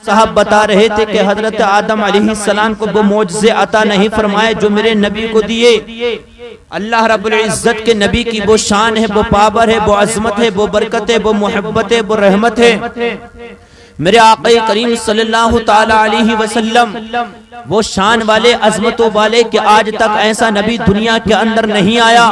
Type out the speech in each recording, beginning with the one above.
साहब बता रहे थे कि हजरत आदम अलैहिस्सलाम को वो मौजज़े अता नहीं फरमाए जो मेरे नबी को दिए। अल्लाह रब्बुल इज्जत के नबी की वो शान है, वो पावर है, वो अजमत है, वो बरकत है, वो मोहब्बत है, वो रहमत है। मेरे आक़ा करीम सल्लल्लाहु ताला अलैहि वसल्लम वो शान वाले, अजमतों वाले कि आज तक ऐसा नबी दुनिया के अंदर नहीं आया।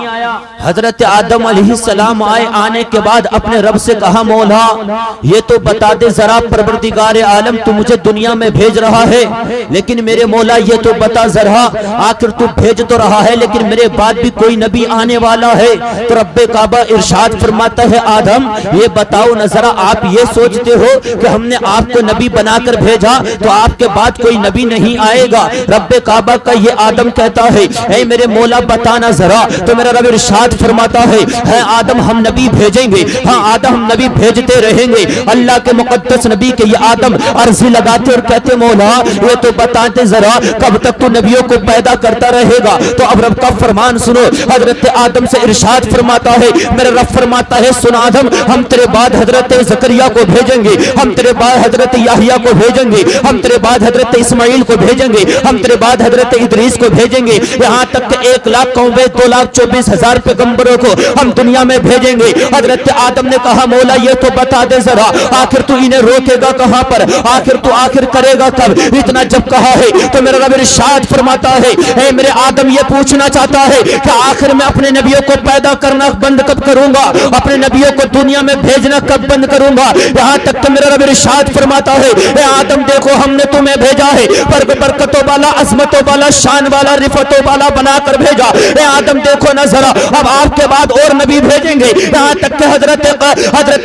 हजरत आदम अलैहिस्सलाम आए, आने के बाद अपने रब से कहा, मौला ये तो बता दे जरा परवरदिगार आलम तू मुझे दुनिया में भेज रहा है, लेकिन मेरे मौला ये तो बता जरा आखिर तू भेज तो रहा है लेकिन मेरे बाद भी कोई नबी आने वाला है। तो रब्बे काबा इरशाद फरमाता है, आदम ये बताओ न जरा, आप ये सोचते हो कि हमने आपको नबी बनाकर भेजा तो आपके बाद कोई नबी नहीं आएगा? रब्बे काबा का ये आदम कहता है, ऐ मेरे मौला बताना जरा। तो मेरा रब इरशाद फरमाता है आदम हम नबी भेजेंगे, हाँ आदम हम नबी भेजते रहेंगे। अल्लाह के मुकद्दस नबी के ये आदम अर्जी लगाते और कहते, मौला ये तो बताते जरा कब तक तू नबियों को पैदा करता रहेगा? तो अब रब का फरमान सुनो, हजरत आदम से इरशाद फरमाता है, मेरा रब फरमाता है, सुन आदम हम तेरे बाद हजरत जकरिया को भेजेंगे, हम तेरे बाद हजरत याहिया को भेजेंगे, हम तेरे बाद हजरत इस्माइल को भेजेंगे, हम तेरे बाद हजरत इदरीस को भेजेंगे, यहाँ तक कि 1,92,24,000 पैगंबरों को हम दुनिया में भेजेंगे। हजरत आदम ने कहा, मौला ये तो बता दे जरा आखिर तू इन्हें रोकेगा कहाँ पर, आखिर तू आखिर करेगा कब? इतना जब कहा है तो मेरा रब इरशाद फरमाता है, ऐ मेरे आदम ये पूछना चाहता है कि आखिर मैं अपने नबियों को पैदा करना बंद कब करूंगा, अपने नबियों को दुनिया में भेजना कब बंद करूंगा? यहाँ तक तो मेरा रब इरशाद फरमाता है, ऐ आदम देखो हमने तुम्हें भेजा है पर बरकतों वाला, अजमतों वाला, शान वाला, रिफतों वाला बनाकर भेजा। ऐ आदम देखो ना जरा, अब आपके बाद और नबी भेजेंगे। यहाँ तक कि हजरत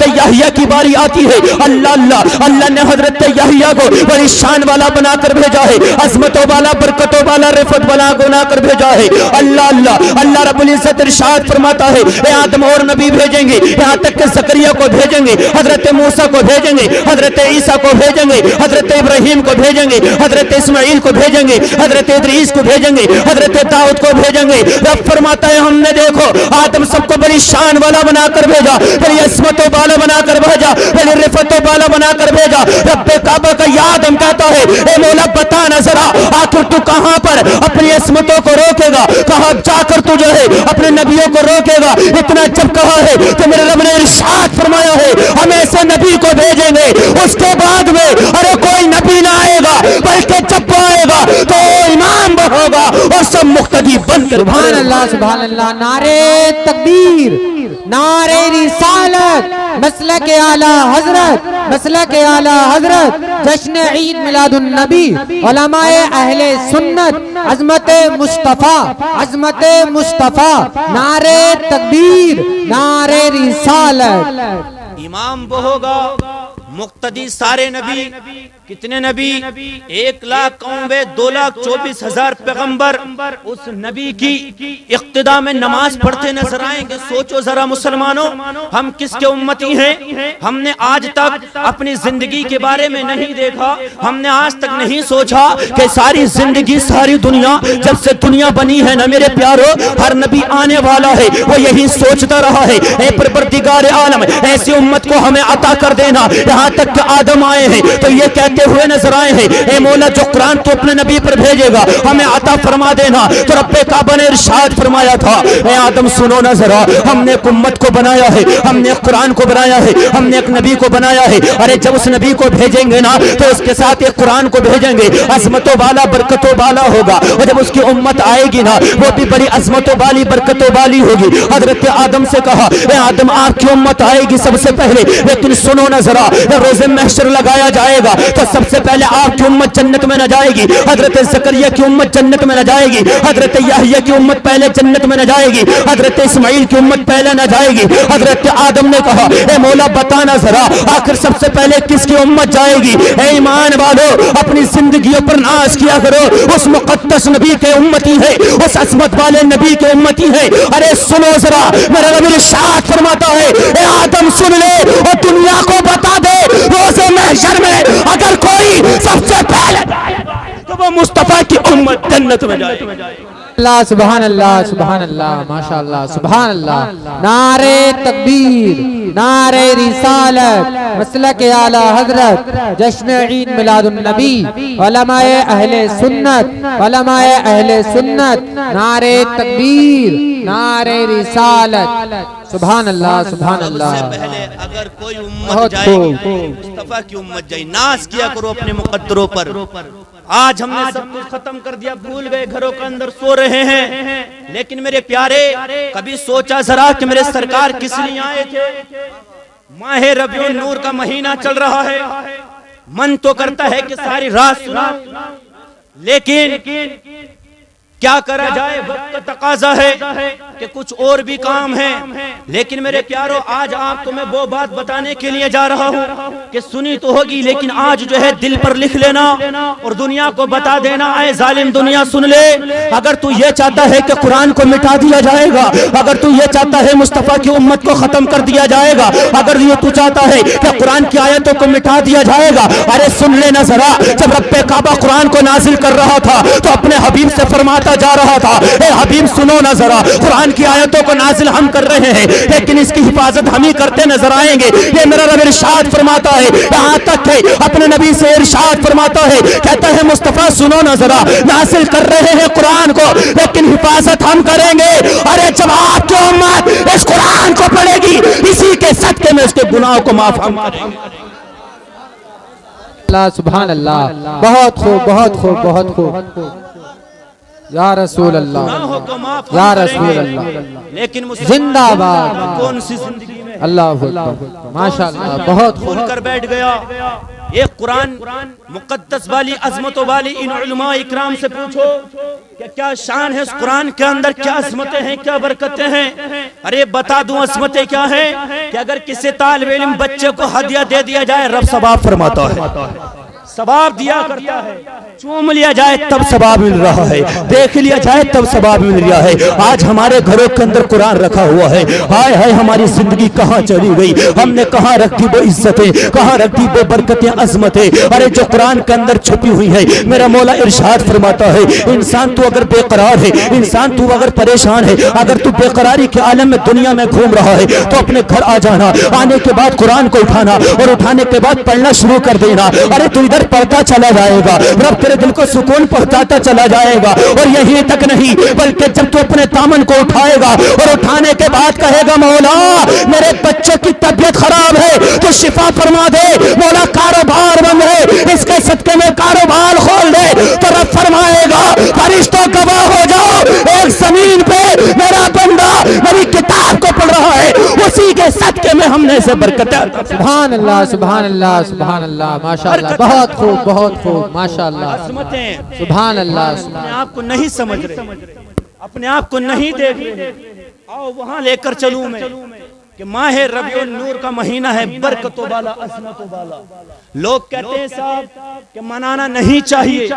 याहिया की बारी आती है, अल्लाह ने हजरत याहिया को बड़ी शान वाला बनाकर भेजा है, अजमतों वाला, बरकतों वाला, रिफत वाला बनाकर भेजा है। अल्लाह रब्बुल इज्जत इरशाद फरमाता है, ऐ आदम और नबी भेजेंगे। यहाँ तक कि जकरिया को भेजेंगे, हजरत मूसा को भेजेंगे, हजरत ईसा को भेजेंगे, हजरत इब्राहिम को भेजेंगे, हजरत इस्माइल को भेजेंगे, हजरत इदरीस को भेजेंगे, हजरत दाऊद को भेजेंगे। रब फरमाता है, हमने देखो आदम सबको बड़ी शान वाला बनाकर भेजा, बड़ी अज़मतों वाला बनाकर भेजा, बड़ी रिफतों वाला बनाकर भेजा। रब्बे काबा का आदम कहता है, ए मौला बता ना जरा आखिर तू कहां पर अपनी अज़मतों को रोकेगा, कहां जाकर तू जो है अपने नबियों को रोकेगा? इतना जब कहा है तो मेरे रब ने इरशाद फरमाया है, हम ऐसे नबी को भेजेंगे उसके बाद में अरे कोई नबी ना आएगा, बल्कि जब आएगा तो इमाम होगा और सब मुक्तदी बनकर। सुभान अल्लाह, सुभान अल्लाह। नारे तकबीर, नारे रिसालत, मसलक आला हजरत, मसलक आला हजरत, जश्न ईद मिलादुन नबी, उलमाए अहले सुन्नत, अजमत मुस्तफा, अजमत मुस्तफा। नारे तकबीर, नारे रिसालत। इमाम वो होगा, मुक्तदी सारे नबी। कितने नबी? 1,92,24,000 पैगंबर उस नबी की इक्तिदा में नमाज पढ़ते नजर आएंगे। सोचो जरा मुसलमानों, हम किसके उम्मती हैं? हमने आज तक अपनी जिंदगी के बारे में नहीं देखा, हमने आज तक नहीं सोचा कि सारी जिंदगी, सारी दुनिया, जब से दुनिया बनी है ना मेरे प्यारो, हर नबी आने वाला है, वो यही सोचता रहा है, ऐ परवरदिगार आलम ऐसी उम्मत को हमें अता कर देना। यहाँ तक कि आदम आए हैं तो ये कहते हुए नजर आए हैं, ए मौला जो कुरान तो अपने नबी पर भेजेगा हमें अता फरमा देना। तो रब्बे काबा ने इरशाद फरमाया था, ए आदम सुनो ना जरा, हमने एक उम्मत को बनाया है, हमने एक कुरान को बनाया है, हमने एक नबी को बनाया है। अरे जब उस नबी को भेजेंगे ना तो उसके साथ एक कुरान को भेजेंगे, अजमतों वाला, बरकतों वाला होगा। और जब उसकी उम्मत आएगी ना वो भी बड़ी अजमतों वाली, बरकतों वाली होगी। हजरत आदम से कहा, ए आदम आपकी उम्मत आएगी सबसे पहले, लेकिन सुनो ना जरा, रोज़े महशर लगाया जाएगा तो सबसे पहले आपकी उम्मत जन्नत में न जाएगी, हजरत ज़करिया की उम्मत जन्नत में न जाएगी, हजरत याहिया की उम्मत पहले जन्नत में न जाएगी, हजरत इस्माइल की उम्मत पहले न जाएगी। हजरत आदम ने कहा, ए मौला बताना जरा आखिर सबसे पहले किसकी उम्मत जाएगी? ए ईमान वालों, अपनी जिंदगियों पर नाज किया करो, उस मुकद्दस नबी के उम्मती है, उस अज़मत वाले नबी के उम्मती है। अरे सुनो जरा, मेरा नबी इरशाद फरमाता है, ए आदम सुन ले और दुनिया को बता दे, रोज़े महशर में अगर कोई सबसे पहले तो वो मुस्तफा की उम्मत जन्नत में जाए। अल्लाह सुभान अल्लाह माशाअल्लाह सुभान अल्लाह। नारे तकबीर, नारे रिसालत, मसलक आला हजरत, जश्न ईद मिलादुन नबी, उलमाए अहले सुन्नत, उलमाए अहले सुन्नत, नारे तकबीर, नारे रिसालत, सुभान अल्लाह सुभान अल्लाह। पहले अगर कोई उम्मत जाए, मुस्तफा की उम्मत जाए, नाज किया करो अपने मुकद्दरों पर। आज हमने सब कुछ खत्म कर दिया, भूल गए, घरों के अंदर सो रहे हैं। लेकिन मेरे प्यारे, कभी सोचा जरा कि मेरे सरकार किस लिए आए थे? माहे रबिउल नूर का महीना चल रहा है, मन तो करता है कि सारी रात सुना, लेकिन क्या करा जाए, वक्त का तकाजा है कि कुछ और भी काम है। लेकिन मेरे प्यारो, आज आप तुम्हें वो बात बताने के लिए जा रहा हूँ कि सुनी तो होगी, लेकिन आज जो है दिल पर लिख लेना और दुनिया को बता देना। आए जालिम दुनिया सुन ले, अगर तू ये चाहता है कि कुरान को मिटा दिया जाएगा, अगर तू ये चाहता है मुस्तफा की उम्मत को खत्म कर दिया जाएगा, अगर ये तू चाहता है कि कुरान की आयतों को मिटा दिया जाएगा, अरे सुन लेना जरा। जब रब्बे काबा कुरान को नाजिल कर रहा था तो अपने हबीब से फरमाता जा रहा था, ए हबीब सुनो ना जरा, कुरान की आयतों को नाजिल हम कर रहे हैं, लेकिन इसकी हिफाजत हम ही करते नजर आएंगे। ये मेरा रब इरशाद फरमाता है, यहाँ तक है अपने नबी से इरशाद फरमाता है, कहता है मुस्तफा सुनो ना जरा, नाजिल कर रहे हैं कुरान को, लेकिन हिफाजत हम करेंगे। अरे जब आपकी उम्मत इस कुरान को पढ़ेगी, इसी के सदके में उसके गुनाहों को माफ हम करेंगे। सुभान अल्लाह, बहुत खूब बहुत खूब बहुत खूब, या रसूल अल्लाह, या रसूल अल्लाह, लेकिन जिंदाबाद, कौन सी जिंदगी में अल्लाह माशाअल्लाह, बहुत भूल कर बैठ गया। ये कुरान मुकद्दस वाली, अजमतों वाली इन उलमा इकराम से पूछो कि क्या शान है इस कुरान के अंदर, क्या अजमतें हैं, क्या बरकतें हैं। अरे बता दूं अजमतें क्या है कि अगर किसी तालिब इल्म बच्चे को हदिया दे दिया जाए, रब सवाब फरमाता है, सवाब दिया करता है। चूम लिया जाए तब सवाब मिल रहा है, देख लिया जाए तब सवाब मिल रहा है। आज हमारे घरों के अंदर कुरान रखा हुआ है, हाय हाय हमारी जिंदगी कहाँ चली गई, हमने कहाँ रख दी वो इज्जतें, कहाँ रख दी वो बरकतें, अजमतें। अरे जो कुरान के अंदर छुपी हुई है, मेरा मौला इरशाद फरमाता है, इंसान तू अगर बेकरार है, इंसान तू अगर परेशान है, अगर तू बेकरारी के आलम में दुनिया में घूम रहा है, तो अपने घर आ जाना, आने के बाद कुरान को उठाना और उठाने के बाद पढ़ना शुरू कर देना। अरे तू इधर पढ़ता चला जाएगा, रब तेरे दिल को सुकून पहुंचाता चला जाएगा। और यही तक नहीं, बल्कि जब तू अपने दामन को उठाएगा और उठाने के बाद कहेगा मौला मेरे बच्चे की तबीयत खराब है तो शिफा फरमा दे, मौला कारोबार बंद है इसके सदके में कारोबार खोल दे, तो रब फरमाएगा फरिश्तों गवाह हो जाओ, एक जमीन पे मेरा बंदा मेरी किताब को पढ़ रहा है, उसी के सदके में हमने इसे बरकत। सुभान अल्लाह सुभान अल्लाह सुभान अल्लाह, माशाअल्लाह, बहुत खूब बहुत खूब, माशाअल्लाह, सुभान अल्लाह। अपने आप को नहीं समझ रहे, अपने आप को नहीं देख रहे, आओ वहां लेकर चलूं मैं कि माहे रबिउल नूर का महीना है, बरकतों वाला, अज़मतों वाला। लोग कहते हैं साहब कि मनाना नहीं चाहिए,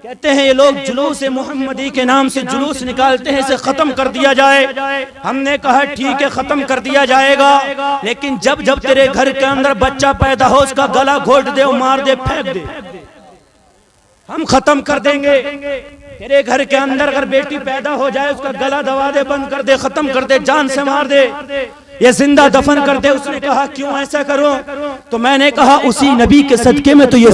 कहते हैं ये लोग जुलूस मोहम्मदी के नाम से जुलूस निकालते हैं, इसे खत्म कर दिया जाए। हमने कहा ठीक है खत्म कर दिया जाएगा, लेकिन जब जब तेरे घर के अंदर बच्चा पैदा हो उसका गला घोट दे, मार दे, फेंक दे, हम खत्म कर देंगे। तेरे घर के अंदर अगर बेटी पैदा हो जाए उसका गला दबा दे, बंद कर दे, खत्म कर दे, जान से मार दे, ये जिंदा दफन कर दे। उसने कहा क्यों ऐसा करो, तो मैंने कहा उसी नबी के सदके में तो ये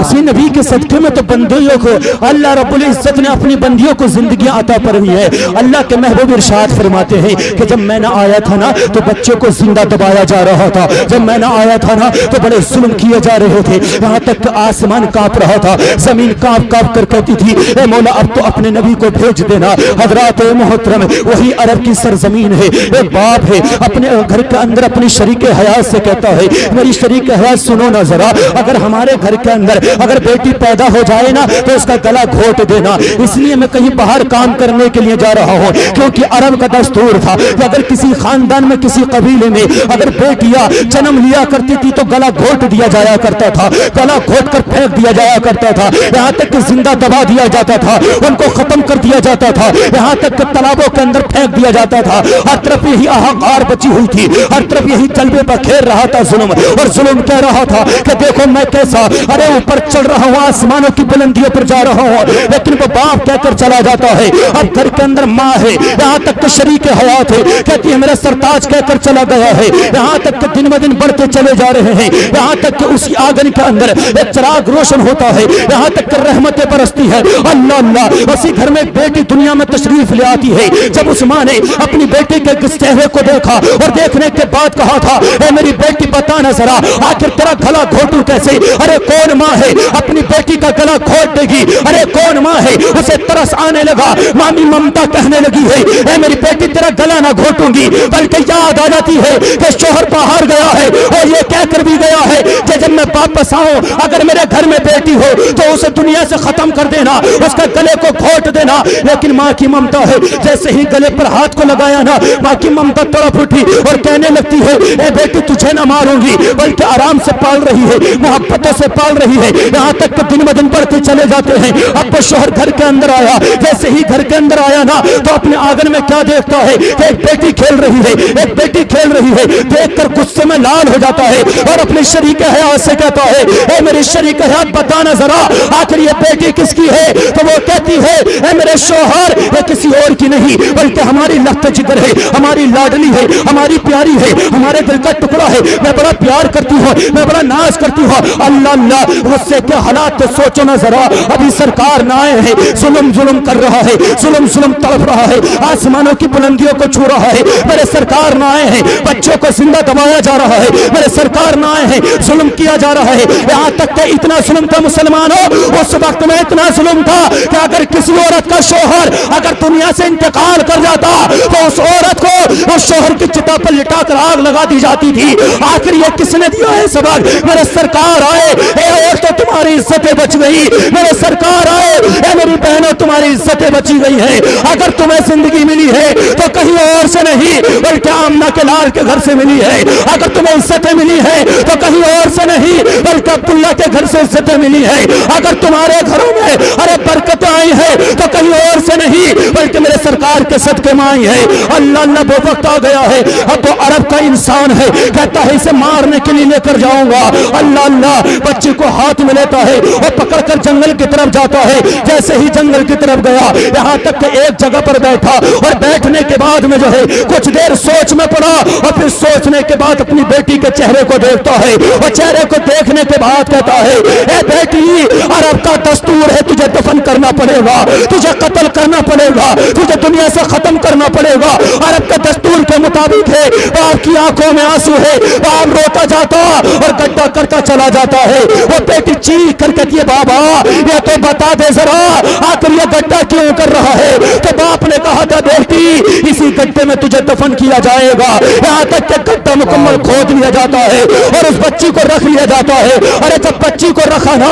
उसी नबी के सदके में तो बंदियों को अल्लाह रब्बुल इज्जत ने अपनी बंदियों को जिंदगी अता फरमाई है। अल्लाह के महबूब इरशाद फरमाते हैं कि जब मैं ना आया था ना तो बच्चों को जिंदा दबाया जा रहा था, जब मैं ना आया था ना तो बड़े जुल्म किए जा रहे थे, यहाँ तक आसमान कांप रहा था, जमीन कांप कांप कर कहती थी ए मौला अब तो अपने नबी को भेज देना। हजरात मोहतरम, वही अरब की सरजमीन है, बाप है अपने घर के अंदर अपनी शरीक हयात से कहता है मेरी शरीक हयात सुनो ना जरा, अगर हमारे घर के अंदर अगर बेटी पैदा हो जाए ना तो उसका गला घोट देना। इसलिए मैं कहीं बाहर काम करने के लिए जा रहा हूँ, क्योंकि अरब का दस्तूर था कि अगर किसी खानदान में किसी कबीले में अगर बेटियां जन्म लिया करती थी तो गला घोट दिया जाया करता था, गला घोट कर फेंक दिया जाया करता था, यहाँ तक कि जिंदा दबा दिया जाता था, उनको खत्म कर दिया जाता था, यहाँ तक कि तालाबों के अंदर फेंक दिया जाता था। हर तरफ यही हाहाकार बची हुई थी, हर तरफ यही जलवे बखेर रहा था जुल्म, और जुल्म कह रहा था कि देखो मैं कैसा, अरे ऊपर चढ़ रहा हूँ, आसमानों की बुलंदियों पर जा रहा हूँ। लेकिन वो बाप कहकर चला जाता है। अब घर के अंदर माँ है, यहाँ तक कि शरीक हयात है, कहती है मेरा सरताज कहकर चला गया है। यहाँ तक कि दिन ब दिन बढ़ते चले जा रहे हैं, यहाँ तक कि उसी आंगन के अंदर एक चिराग रोशन होता है, यहाँ तक कि रहमतें बरसती है। अल्लाह अल्लाह, उसी घर में बेटी दुनिया में तशरीफ ले आती है। जब उस माँ ने अपनी बेटी के चेहरे को देखा और देखने के बाद कहा था, ए मेरी बेटी बता ना जरा, आखिर तेरा गला घोटू कैसे? अरे कौन माँ है अपनी बेटी का गला घोट देगी? अरे कौन माँ है? उसे तरस आने लगा, मामी ममता कहने लगी है, ए मेरी बेटी तेरा गला ना घोटूंगी, बल्कि याद आ जाती है कि शोहर बाहर गया है और ये कहकर भी गया है कि जब मैं वापस आऊं अगर मेरे घर में बेटी हो तो उसे दुनिया से खत्म कर देना, उसका गले को घोट देना। लेकिन माँ की ममता है, जैसे ही गले पर हाथ को लगाया ना, माँ की ममता तड़प उठी और कहने लगती है, ए बेटी तुझे ना मारूंगी, बल्कि आराम से पाल रही है, मोहब्बतों से पाल रही है। यहाँ तक कि दिन ब दिन बढ़ते चले जाते हैं। अब वो शोहर घर के अंदर आया, जैसे ही घर के अंदर आया ना, तो अपने आंगन में क्या देखता है कि एक बेटी खेल रही है, एक बेटी खेल रही है। देखकर गुस्से में लाल हो जाता है और अपने शरीक हयात से कहता है, ए मेरे शरीक हयात बताना जरा, आखिर ये बेटी किसकी है? तो वो कहती है, ए मेरे शोहर ये किसी और की नहीं, बल्कि हमारी लफ्त जिगर है, हमारी लाडली है, हमारी प्यारी है, हमारे दिल का टुकड़ा है। मैं बड़ा प्यार करती हूँ, मैं बड़ा नाज करती हूँ। अल्लाह अल्लाह, उससे क्या हालात तो सोचो ना जरा। अभी सरकार ना आए हैं, जुल्म जुल्म कर रहा है, जुल्म जुल्म तड़प रहा है, आसमानों की बुलंदियों को छू रहा है। मेरे सरकार ना आए हैं, बच्चों को जिंदा दबाया जा रहा है। मेरे सरकार ना आए हैं, जुल्म किया जा रहा है। यहाँ तक कि इतना जुल्म था मुसलमानों, उस वक्त में इतना जुल्म था कि अगर किसी औरत का शोहर अगर दुनिया से इंतकाल कर जाता तो उस औरत को उस शोहर की चिता पर लिटा कर आग लगा दी जाती थी। आखिर ये किसने दिया है सबक? मेरे सरकार आए, और तो तुम्हारी इज्जतें बच गई। मेरे सरकार आए, मेरी बहनों तुम्हारी इज्जतें बची गई है। अगर तुम्हें जिंदगी मिली है तो कहीं और से नहीं, बल्कि आमना के लाल के घर से मिली है। अगर तुम्हें इज्जतें मिली है तो कहीं और से नहीं, बल्कि अब्दुल्ला के घर से इज्जतें मिली है। अगर तुम्हारे घरों में अरे बरकतें आई है तो कहीं और से नहीं, बल्कि मेरे सरकार के सदके में आई है। अल्लाह अल्लाह, वो वक्त आ गया है, अब वो अरब का इंसान है, कहता है इसे मारने के लिए लेकर जाऊंगा। अल्लाह अल्लाह, बच्ची को हाथ में लेता है और पकड़कर जंगल की तरफ जाता है। जैसे ही जंगल की तरफ गया, यहाँ तक कि एक जगह पर बैठा और बैठने के बाद में जो है कुछ देर सोच में पड़ा और फिर सोचने के बाद अपनी बेटी के चेहरे को देखता है और चेहरे को देखने के बाद कहता है, ए बेटी, अरब का दस्तूर है, तुझे दफन करना पड़ेगा, तुझे कत्ल करना पड़ेगा, तुझे दुनिया से खत्म करना पड़ेगा। अरब के दस्तूर के मुताबिक है। बाप की आंखों में आंसू है, बाप रोता जाता और गड्ढा करता चला जाता है। वो बेटी चीख कर कहती है, बाबा ये तो बता दे जरा, आखिर ये गड्ढा क्यों कर रहा है? तो बाप ने कहा था, बेटी इसी गड्ढे में तुझे दफन किया जाएगा। यहाँ तक कि गड्ढा मुकम्मल खोद लिया जाता है और उस बच्ची को रख लिया जाता है। अरे जब बच्ची को रखा ना,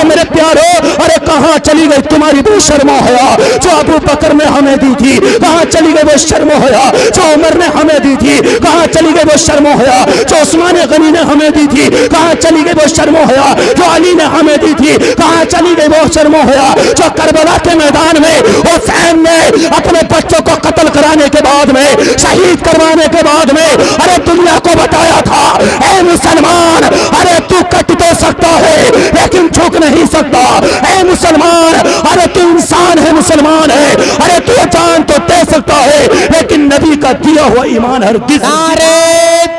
मेरे प्यारो, अरे कहाँ चली गई तुम्हारी वो शर्म हया जो अबू बकर ने हमें दी थी? कहाँ चली गई वो शर्म हया जो उमर ने हमें दी थी? कहाँ चली गई वो शर्म हया जो उस्मान गनी ने हमें दी थी? कहाँ चली गई वो शर्म हया जो अली ने हमें दी थी? कहाँ चली गई वो शर्म हया जो करबला के मैदान में हुसैन ने अपने बच्चों को कत्ल कराने के बाद में, शहीद करवाने के बाद में, अरे दुनिया को बताया था, ए मुसलमान, अरे तू कट तो सकता है लेकिन झुक नहीं सकता। ए मुसलमान, अरे तू इंसान है, मुसलमान है, अरे तू जान तो दे सकता है लेकिन नबी का दिया हुआ ईमान हरगिज़। नारे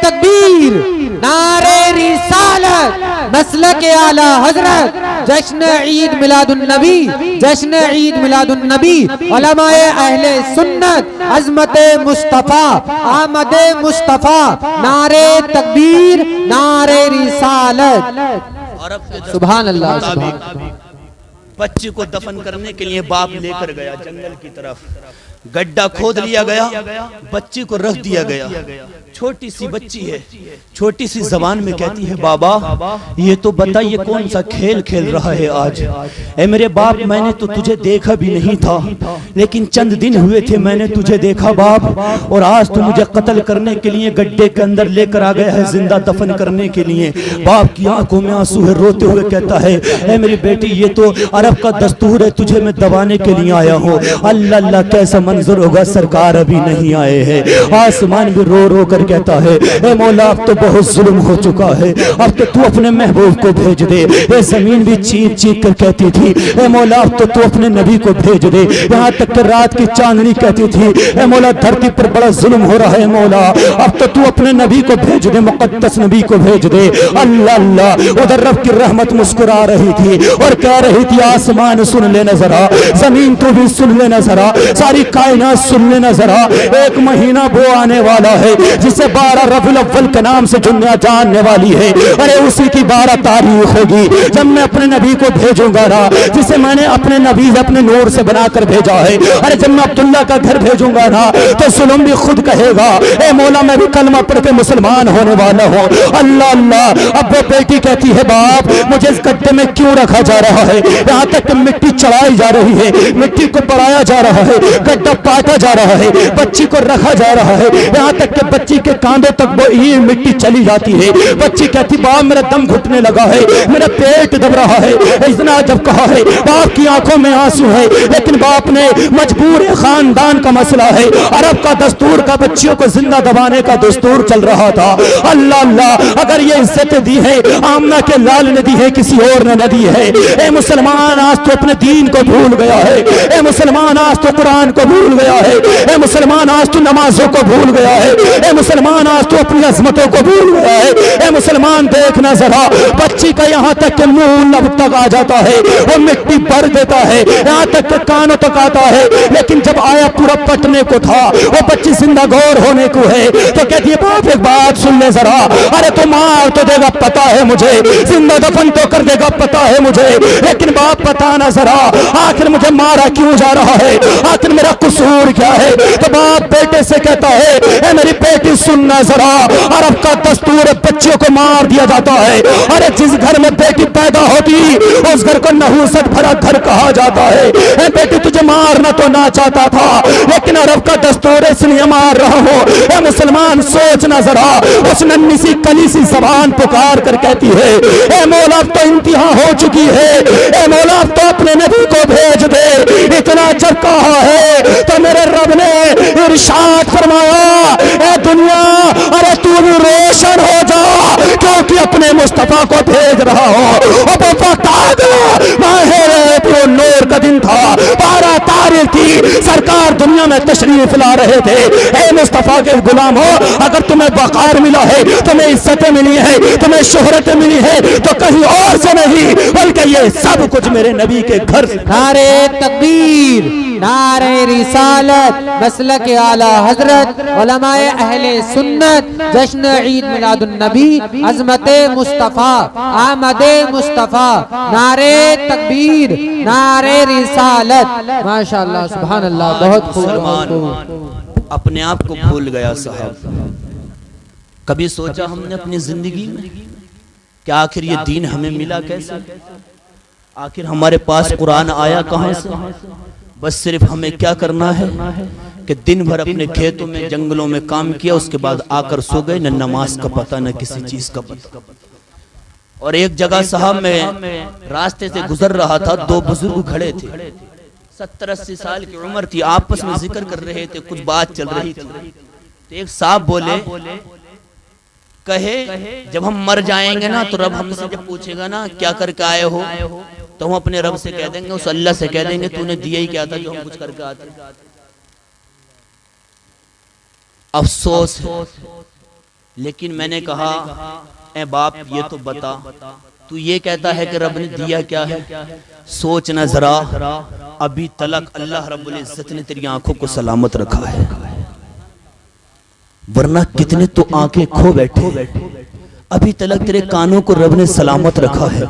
तकबीर, नारे रिसालत, मसलक आला हजरत, जश्न ईद मिलादुन नबी, जश्न ईद मिलादुन नबी, उलमाए अहले सुन्नत, अज़मत मुस्तफा, आमद मुस्तफा, नारे तकबीर, नारे रिसालत। सुभान अल्लाह। बच्ची को दफन करने के लिए बाप लेकर गया जंगल की तरफ, गड्ढा खोद लिया गया, बच्ची को रख दिया गया। छोटी सी बच्ची है, छोटी सी जबान में कहती है, बाबा ये तो बता ये कौन सा खेल खेल रहा है आज। ए मेरे बाप, मैंने तो तुझे देखा भी नहीं था, लेकिन चंद दिन हुए थे मैंने तुझे देखा बाप, और आज तू मुझे कत्ल करने के लिए गड्ढे के अंदर लेकर आ गया है, जिंदा दफन करने के लिए। बाप की आंखों में आंसू है, रोते हुए कहता है, ए मेरी बेटी ये तो अरब का दस्तूर है, तुझे मैं दबाने के लिए आया हूँ। अल्लाह अल्लाह कैसा मंजर होगा, सरकार अभी नहीं आए हैं। आसमान भी रो रो कर कहता है, ए मौला अब तो बहुत जुल्म हो चुका है, अब तो तू अपने महबूब को भेज दे। ये जमीन भी चीख चीख कर कहती थी, ए मौला अब तो तू अपने नबी को भेज दे। यहाँ तक कि रात की चांदनी कहती थी, ए मौला धरती पर बड़ा जुल्म हो रहा है मौला, अब तो तू अपने नबी को भेज दे, मुकद्दस नबी को भेज दे। अल्लाह अल्लाह, उधर रब की रहमत मुस्कुरा रही थी और कह रही थी, आसमान सुन ले नजरा, जमीन तू भी सुन ले नजरा, सारी कायनात सुन ले नजरा। एक महीना वो आने वाला है जिसे 12 रबीउल अव्वल के नाम से दुनिया जानने वाली है। अरे उसी की 12 तारीख होगी जब मैं अपने नबी को भेजूंगा ना, जिसे मैंने अपने नबी अपने नूर से बनाकर भेजा है। अरे जब मैं अब्दुल्ला का घर भेजूंगा ना, तो जुल्म भी खुद कहेगा, ए मौला मैं भी कलमा पढ़ के मुसलमान होने वाला हूँ। अल्लाह अल्लाह। अब वो बेटी कहती है, बाप मुझे इस गड्ढे में क्यों रखा जा रहा है, यहाँ तक कि मिट्टी चढ़ाई जा रही है, मिट्टी को बढ़ाया जा रहा है, गड्ढा पाटा जा रहा है, बच्ची को रखा जा रहा है, यहाँ तक कि बच्ची के कांधों तक वो ये मिट्टी चली जाती है। बच्ची कहती, बाप मेरा दम घुटने लगा है, मेरा पेट दब रहा है। इतना जब कहा है, बाप की आंखों में आंसू है, लेकिन बाप ने मजबूर खानदान का मसला है, अरब का दस्तूर का बच्चियों को जिंदा दबाने का दस्तूर चल रहा था। अल्लाह अल्लाह, अगर ये इज्जत दी है आमना के लाल ने दी है, किसी और ने न दी है। ए मुसलमान आज तो अपने दीन को भूल गया है, ए मुसलमान आज तो कुरान को भूल गया है, ए मुसलमान आज तो नमाजों को भूल गया है, ए मुसलमान आज तो अपनी अजमतों को भूल गया है। ए मुसलमान देखना जरा, बच्ची का यहाँ तक के मुंह लब तक आ जाता है, वो मिट्टी भर देता है, यहाँ तक के कानों तक आता है, लेकिन जब आया पूरा पटने को था, वो बच्ची जिंदा गौर होने को है, तो कहती है, बाप एक बात सुन ले जरा, अरे तो मार तो देगा पता है मुझे, जिंदा दफन तो कर देगा पता है मुझे, लेकिन बाप पता ना जरा आखिर मुझे मारा क्यों जा रहा है, आखिर मेरा कसूर क्या है। तो बाप बेटे से कहता है, ए मेरी बेटी सुनना जरा, अरब का दस्तूर बच्चियों को मार दिया जाता है। अरे जिस घर में बेटी पैदा होती उस घर को नहुसत भरा घर कहा जाता है। ए बेटी तुझे मारना तो ना चाहता था, लेकिन अरब का दस्तूर इसलिए मार रहा हूं। ए मुसलमान सोचना जरा, उस नन्ही सी कली सी जबान पुकार कर कहती है, ए मौला तो इंतहा हो चुकी है, ए मौला तो अपने नबी को भेज दे। इतना जब कहा है तो मेरे रब ने इरशाद फरमाया, ए दुनिया अरे तू भी रोशन हो जा, क्योंकि अपने मुस्तफा को भेज रहा हो। अब नूर का दिन था, 12 तारीख थी, सरकार दुनिया में तशरीफ ला रहे थे। ए मुस्तफा के गुलाम हो, अगर तुम्हें वक़ार मिला है, तुम्हें इज्जतें मिली है, तुम्हें शोहरत मिली है, तो कहीं और से नहीं बल्कि ये सब कुछ मेरे नबी के घर से। नारे तकबीर, नारे रिसालत, मसलक आला हजरत, उलमाए अहले सुन्नत, जश्न ईद मिलादुन नबी, अज़मत मुस्तफ़ा, आमदे मुस्तफ़ा, नारे तकबीर, नारे रिसालत। माशाअल्लाह, सुभान अल्लाह, बहुत खूब। अपने आप को भूल गया साहब। कभी सोचा हमने अपनी जिंदगी में कि आखिर ये दीन हमें मिला कैसे, आखिर हमारे पास कुरान आया कहां से। बस सिर्फ हमें क्या करना है कि दिन भर अपने खेतों में जंगलों में काम किया, उसके बाद आकर सो गए, न नमाज का पता न किसी चीज का पता। और एक जगह साहब मैं रास्ते से गुजर रहा था, 2 बुजुर्ग खड़े थे, 70-80 साल की उम्र थी, आपस में जिक्र कर रहे थे, कुछ बात चल रही थी। तो एक साहब बोले, कहे जब हम मर जाएंगे ना तो रब हमसे जब पूछेगा ना क्या करके आए हो, तो हम अपने रब से कह देंगे, उस अल्लाह से कह देंगे, तूने दिया ही क्या था जो हम कुछ करके आते। अफसोस है, लेकिन मैंने कहा, ए बाप ये तो बता, तू ये कहता है कि रब ने दिया क्या है, सोचना जरा, अभी तलक अल्लाह रब्बुल इज्जत ने तेरी आंखों को सलामत रखा है, वरना कितने तो आंखें खो बैठे। अभी तक तेरे कानों को रब ने सलामत रखा है।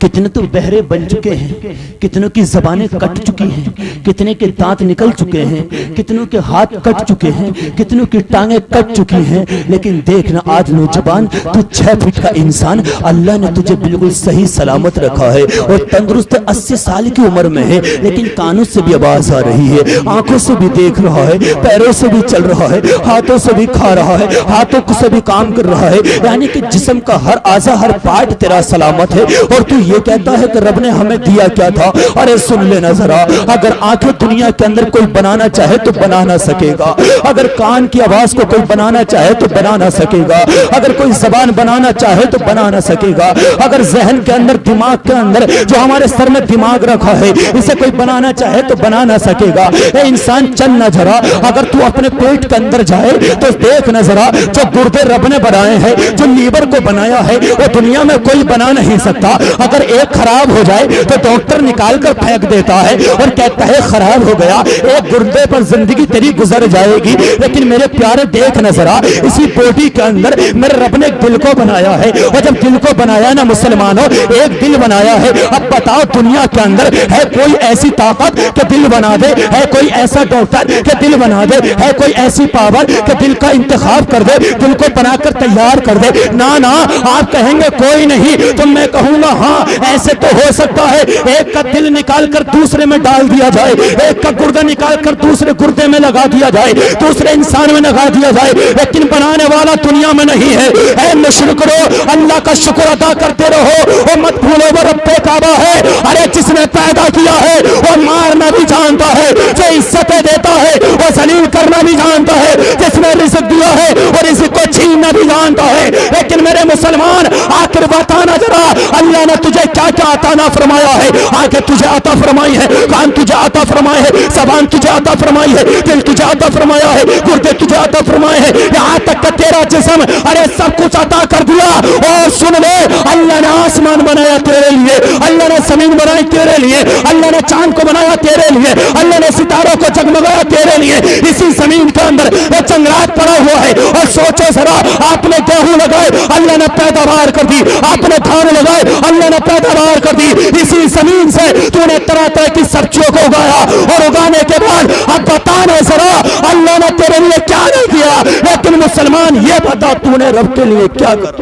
कितने तो बहरे बन चुके हैं, कितनों की जबानें कट चुकी हैं, कितने के दांत निकल चुके हैं, कितनों के हाथ कट चुके हैं, कितनों की टांगें कट चुकी हैं। लेकिन देखना आज नौजवान, तू 6 फीट का इंसान, अल्लाह ने तुझे बिल्कुल सही सलामत रखा है और तंदुरुस्त 80 साल की उम्र में है, लेकिन कानों से भी आवाज आ रही है, आंखों से भी देख रहा है, पैरों से भी चल रहा है, हाथों से भी खा रहा है, हाथों से भी काम कर रहा है, यानी कि जिस्म का हर आजा हर पार्ट तेरा सलामत है। और तू ये कहता है कि रब ने हमें दिया क्या था? अरे सुन लेना जरा, अगर आंखें दुनिया के अंदर कोई बनाना चाहे तो बना ना सकेगा, अगर कान की आवाज को कोई बनाना चाहे तो बना ना सकेगा, अगर कोई जबान बनाना चाहे तो बना ना सकेगा, अगर जहन के अंदर दिमाग के अंदर जो हमारे सर में दिमाग रखा है इसे कोई बनाना चाहे तो बना ना सकेगा। ए इंसान चल ना जरा, अगर तू अपने पेट के अंदर जाए तो देख ना जरा, जो गुर्दे रब ने बनाए हैं, जो लीवर को बनाया है, वो दुनिया में कोई बना नहीं सकता। अगर एक खराब हो जाए तो डॉक्टर निकाल कर फेंक देता है और कहता है खराब हो गया, एक गुर्दे पर जिंदगी तेरी गुजर जाएगी। लेकिन मेरे प्यारे देख ना जरा, इसी बॉडी के अंदर मेरे रब ने दिल को बनाया है, और जब दिल को बनाया ना मुसलमानों, एक दिल बनाया है। अब बताओ दुनिया के अंदर है कोई ऐसी ताकत कि दिल बना दे? है कोई ऐसा डॉक्टर कि दिल बना दे? है कोई ऐसी पावर कि दिल का इंतखाब कर दे, दिल को बनाकर तैयार कर दे? ना ना, आप कहेंगे कोई नहीं, तो मैं कहूंगा हाँ, ऐसे तो हो सकता है। एक का दिल निकाल कर दूसरे में डाल दिया जाए, एक का गुर्दा निकाल कर दूसरे गुर्दे में लगा दिया जाए, दूसरे इंसान में लगा दिया जाए, लेकिन बनाने वाला दुनिया में नहीं है। ऐ मुशरिक रो, अल्लाह का शुक्र अदा करते रहो और मत भूलो वो रब्बे काबा है। अरे जिसने पैदा किया है वो मारना भी जानता है, जो इज्जतें देता है वो जलील करना भी जानता है, जिसने रिज़्क दिया है और रिज़्क को छीनना भी जानता है। लेकिन मेरे मुसलमान, आखिर बताना जरा, अल्लाह ने तुझे क्या क्या अता ना फरमाया है? आंखें तुझे अता फरमाई है, कान तुझे अता फरमाए है, जबान तुझे अता फरमाई है, दिल तुझे अता फरमाया है, गुर्दे तुझे अता फरमाए हैं, यहाँ तक कि तेरा जिस्म, अरे सब कुछ अता कर दिया। और सुन ले, अल्लाह ने आसमान बनाया तेरे लिए, अल्लाह ने जमीन बनाई तेरे लिए, अल्लाह ने चांद को बनाया तेरे लिए, अल्लाह ने सितारों को जगमगाया तेरे लिए। इसी जमीन के अंदर एक जंगलात पड़ा हुआ है, और सोचो जरा, आपने गेहूं लगाए, अल्लाह ने पैदावार कर दी, आपने धान लगाए, अल्लाह ने पैदावार कर दी। इसी जमीन से तूने तरह तरह की सब्जियों को उगाया, और उगाने के बाद अब बताने जरा, अल्लाह ने तेरे लिए क्या नहीं किया? लेकिन मुसलमान ये बता, तूने रब के लिए क्या कर?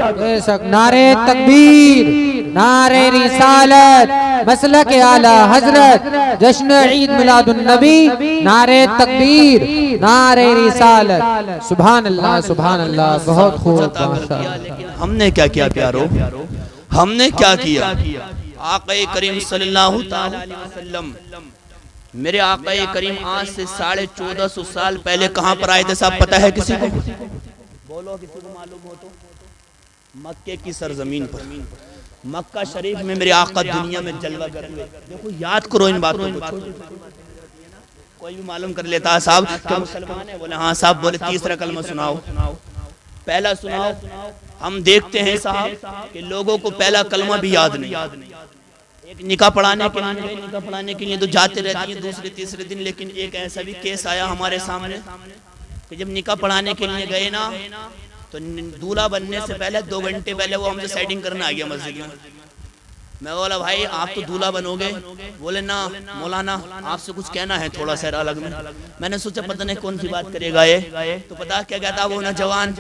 नारे तकबीर, नारे रिसालत, मसलक आला हजरत, जश्न ईद मिलादुन नबी, नारे तकबीर, नारे रिसालत। सुभान अल्लाह, सुभान अल्लाह, बहुत खूब, माशाअल्लाह। हमने क्या किया प्यारो? हमने क्या किया? आक़ा करीम सल्लल्लाहु ताला अलैहि वसल्लम, मेरे आक़ा करीम आज से 1450 साल पहले कहाँ पर आए थे साहब, पता है किसी को? बोलो, किसी को मालूम हो तो? मक्के की सरजमीन पर, मक्का शरीफ में मेरे आक़ा दुनिया में जलवा कर हुए। देखो, याद करो इन बातों को। कोई भी मालूम कर लेता है साहब क्या मुसलमान है? बोले हाँ साहब। बोले तीसरा कलमा सुनाओ। पहला सुनाओ। हम देखते हैं साहब कि लोगों को पहला कलमा भी याद नहीं। एक निकाह पढ़ाने के लिए तो जाते रहते हैं दूसरे तीसरे दिन, लेकिन एक ऐसा भी केस आया हमारे सामने कि जब निकाह पढ़ाने के लिए गए ना, तो दूल्हा बनने से पहले 2 घंटे पहले वो हमसे सेटिंग करने आ गया मस्जिद में। मैं बोला भाई आप तो दूल्हा बनोगे? बोले ना मौलाना आपसे कुछ कहना है थोड़ा सा अलग में। मैंने सोचा पता नहीं कौन सी बात करेगा ये, तो पता क्या कहता, वो नौजवान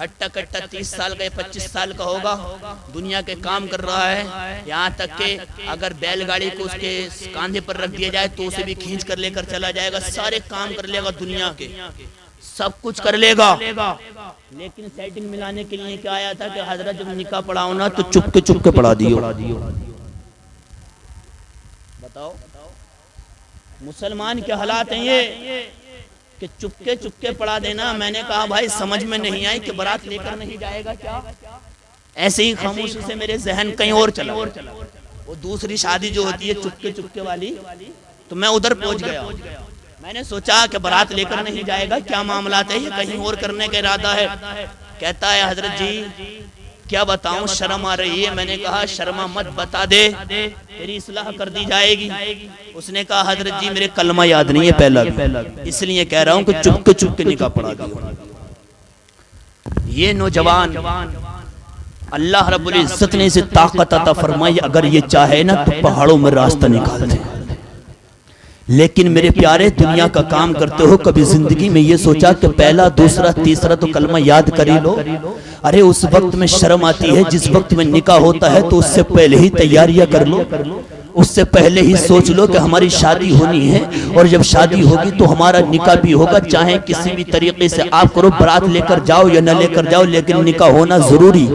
हट्टा कट्टा 30 साल का या 25 साल का होगा, दुनिया के काम कर रहा है, यहाँ तक के अगर बैलगाड़ी को उसके कांधे पर रख दिया जाए तो उसे भी खींच कर लेकर चला जाएगा, सारे काम कर लेगा दुनिया के, सब कुछ कर लेगा। लेकिन सेटिंग मिलाने के लिए क्या आया था कि हजरत जब निकाह पढ़ाओ ना तो चुपके पढ़ा दियो। बताओ मुसलमान के हालात हैं ये कि चुपके पढ़ा देना। मैंने कहा भाई समझ में नहीं आई कि बारात लेकर नहीं जाएगा क्या? ऐसे ही खामोशी से मेरे जहन कहीं और चला। वो दूसरी शादी जो होती है चुपके वाली, तो मैं उधर पहुंच गया। मैंने सोचा कि बारात लेकर नहीं जाएगा, क्या मामला है, ये कहीं और करने का इरादा है। कहता है हजरत जी क्या बताऊं, शर्म आ रही है। मैंने कहा शर्मा मत, बता दे, तेरी इस्लाह कर दी जाएगी। उसने कहा हजरत जी मेरे कलमा याद नहीं है पहला, इसलिए कह रहा हूं कि चुपके निकाह पढ़ा दिया। ये नौजवान अल्लाह रब्बुल इज्जत ने इसे ताकत अता फरमाई, अगर ये चाहे ना तो पहाड़ों में रास्ता निकाल दे। लेकिन मेरे प्यारे, दुनिया का काम करते हो, कभी जिंदगी में ये सोचा कि पहला दूसरा तीसरा तो कलमा याद कर ही लो? अरे उस वक्त में शर्म आती है जिस वक्त में निकाह होता है, तो उससे पहले ही तैयारियां कर लो, उससे पहले ही सोच लो कि हमारी शादी होनी है, और जब शादी होगी तो हमारा निकाह भी होगा। चाहे किसी भी तरीके से आप करो, बारात लेकर जाओ या न लेकर जाओ, लेकिन निकाह होना जरूरी।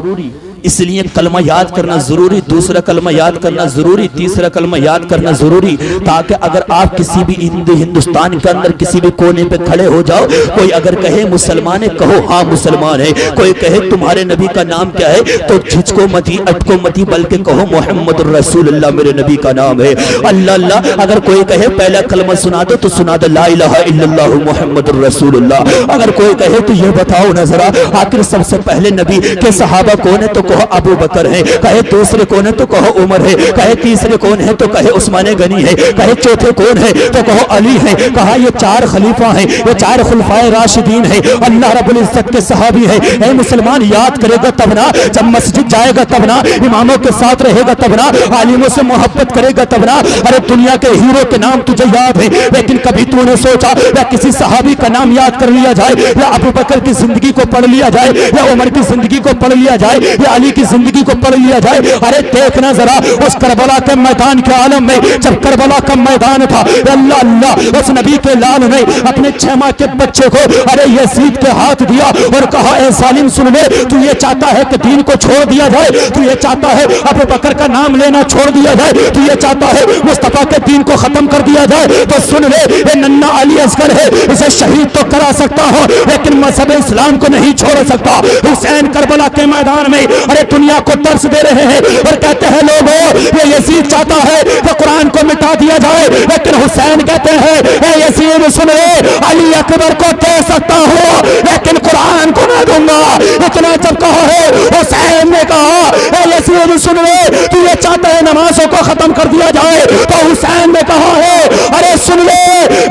इसलिए कलमा याद करना जरूरी, दूसरा कलमा याद करना जरूरी, तीसरा कलमा याद करना जरूरी, ताकि अगर आप किसी भी हिंदुस्तान के अंदर किसी भी कोने पे खड़े हो जाओ, कोई अगर कहे मुसलमान है, कहो हाँ मुसलमान है। कोई कहे तुम्हारे नबी का नाम क्या है, तो झिझको मती, अटको मती, बल्कि कहो मोहम्मद रसूलुल्लाह मेरे नबी का नाम है। अल्लाह अल्लाह। अगर कोई कहे पहला कलमा सुना दो, तो सुना दो ला इलाहा इल्लल्लाहु मुहम्मदुर रसूलुल्लाह। अगर कोई कहे तो ये बताओ ना जरा, आखिर सबसे पहले नबी के सहाबा कौन है, तो कहो अबू बकर है। कहे दूसरे कौन है, तो कहो उमर है। कहे तीसरे कौन है, तो कहे उस्मान गनी है। कहे चौथे कौन है, तो कहो अली है। कहा ये चार खलीफा हैं, ये चार खुलफाए राशिदीन हैं, अल्लाह रब्बुल इज्जत के सहाबी है। ऐ मुसलमान, याद करेगा तब ना, जब मस्जिद जाएगा तब ना, इमामों के साथ रहेगा तब ना, आलिमों से मोहब्बत करेगा तब ना। अरे दुनिया के हीरो के नाम तुझे याद है, लेकिन कभी तूने सोचा या किसी सहाबी का नाम याद कर लिया जाए, या अबू बकर की जिंदगी को पढ़ लिया जाए, या उमर की जिंदगी को पढ़ लिया जाए, या अली की जिंदगी को पढ़ लिया जाए? अरे देखना जरा उस करबला के मैदान के आलम में, जब करबला का मैदान था, अल्लाह अल्लाह, उस नबी के लाल ने अपने 6 माह के बच्चे को अरे यजीद के हाथ दिया और कहा ए जालिम सुन ले, तू ये चाहता है कि दीन को छोड़ दिया जाए, तू ये चाहता है अबू बकर का नाम लेना छोड़ दिया जाए, तू ये चाहता है मुस्तफा के दीन को खत्म कर दिया जाए, तो सुन ले, ये नन्ना अली असगर है, इसे शहीद तो करा सकता हो, लेकिन मजहब इस्लाम को नहीं छोड़ सकता। हुसैन करबला के मैदान में अरे दुनिया को दर्श दे रहे हैं और कहते हैं लोगों, ये यजीद चाहता है कि कुरान को मिटा दिया जाए, लेकिन हुसैन कहते हैं ए यजीद सुन ले, अली अकबर को दे सकता हूं, लेकिन कुरान को ना दूंगा। इतना जब कहा है, हुसैन ने कहा ए यजीद सुन ले, तू ये चाहता है नमाजों को खत्म कर दिया जाए, तो हुसैन ने कहा है अरे सुन ले,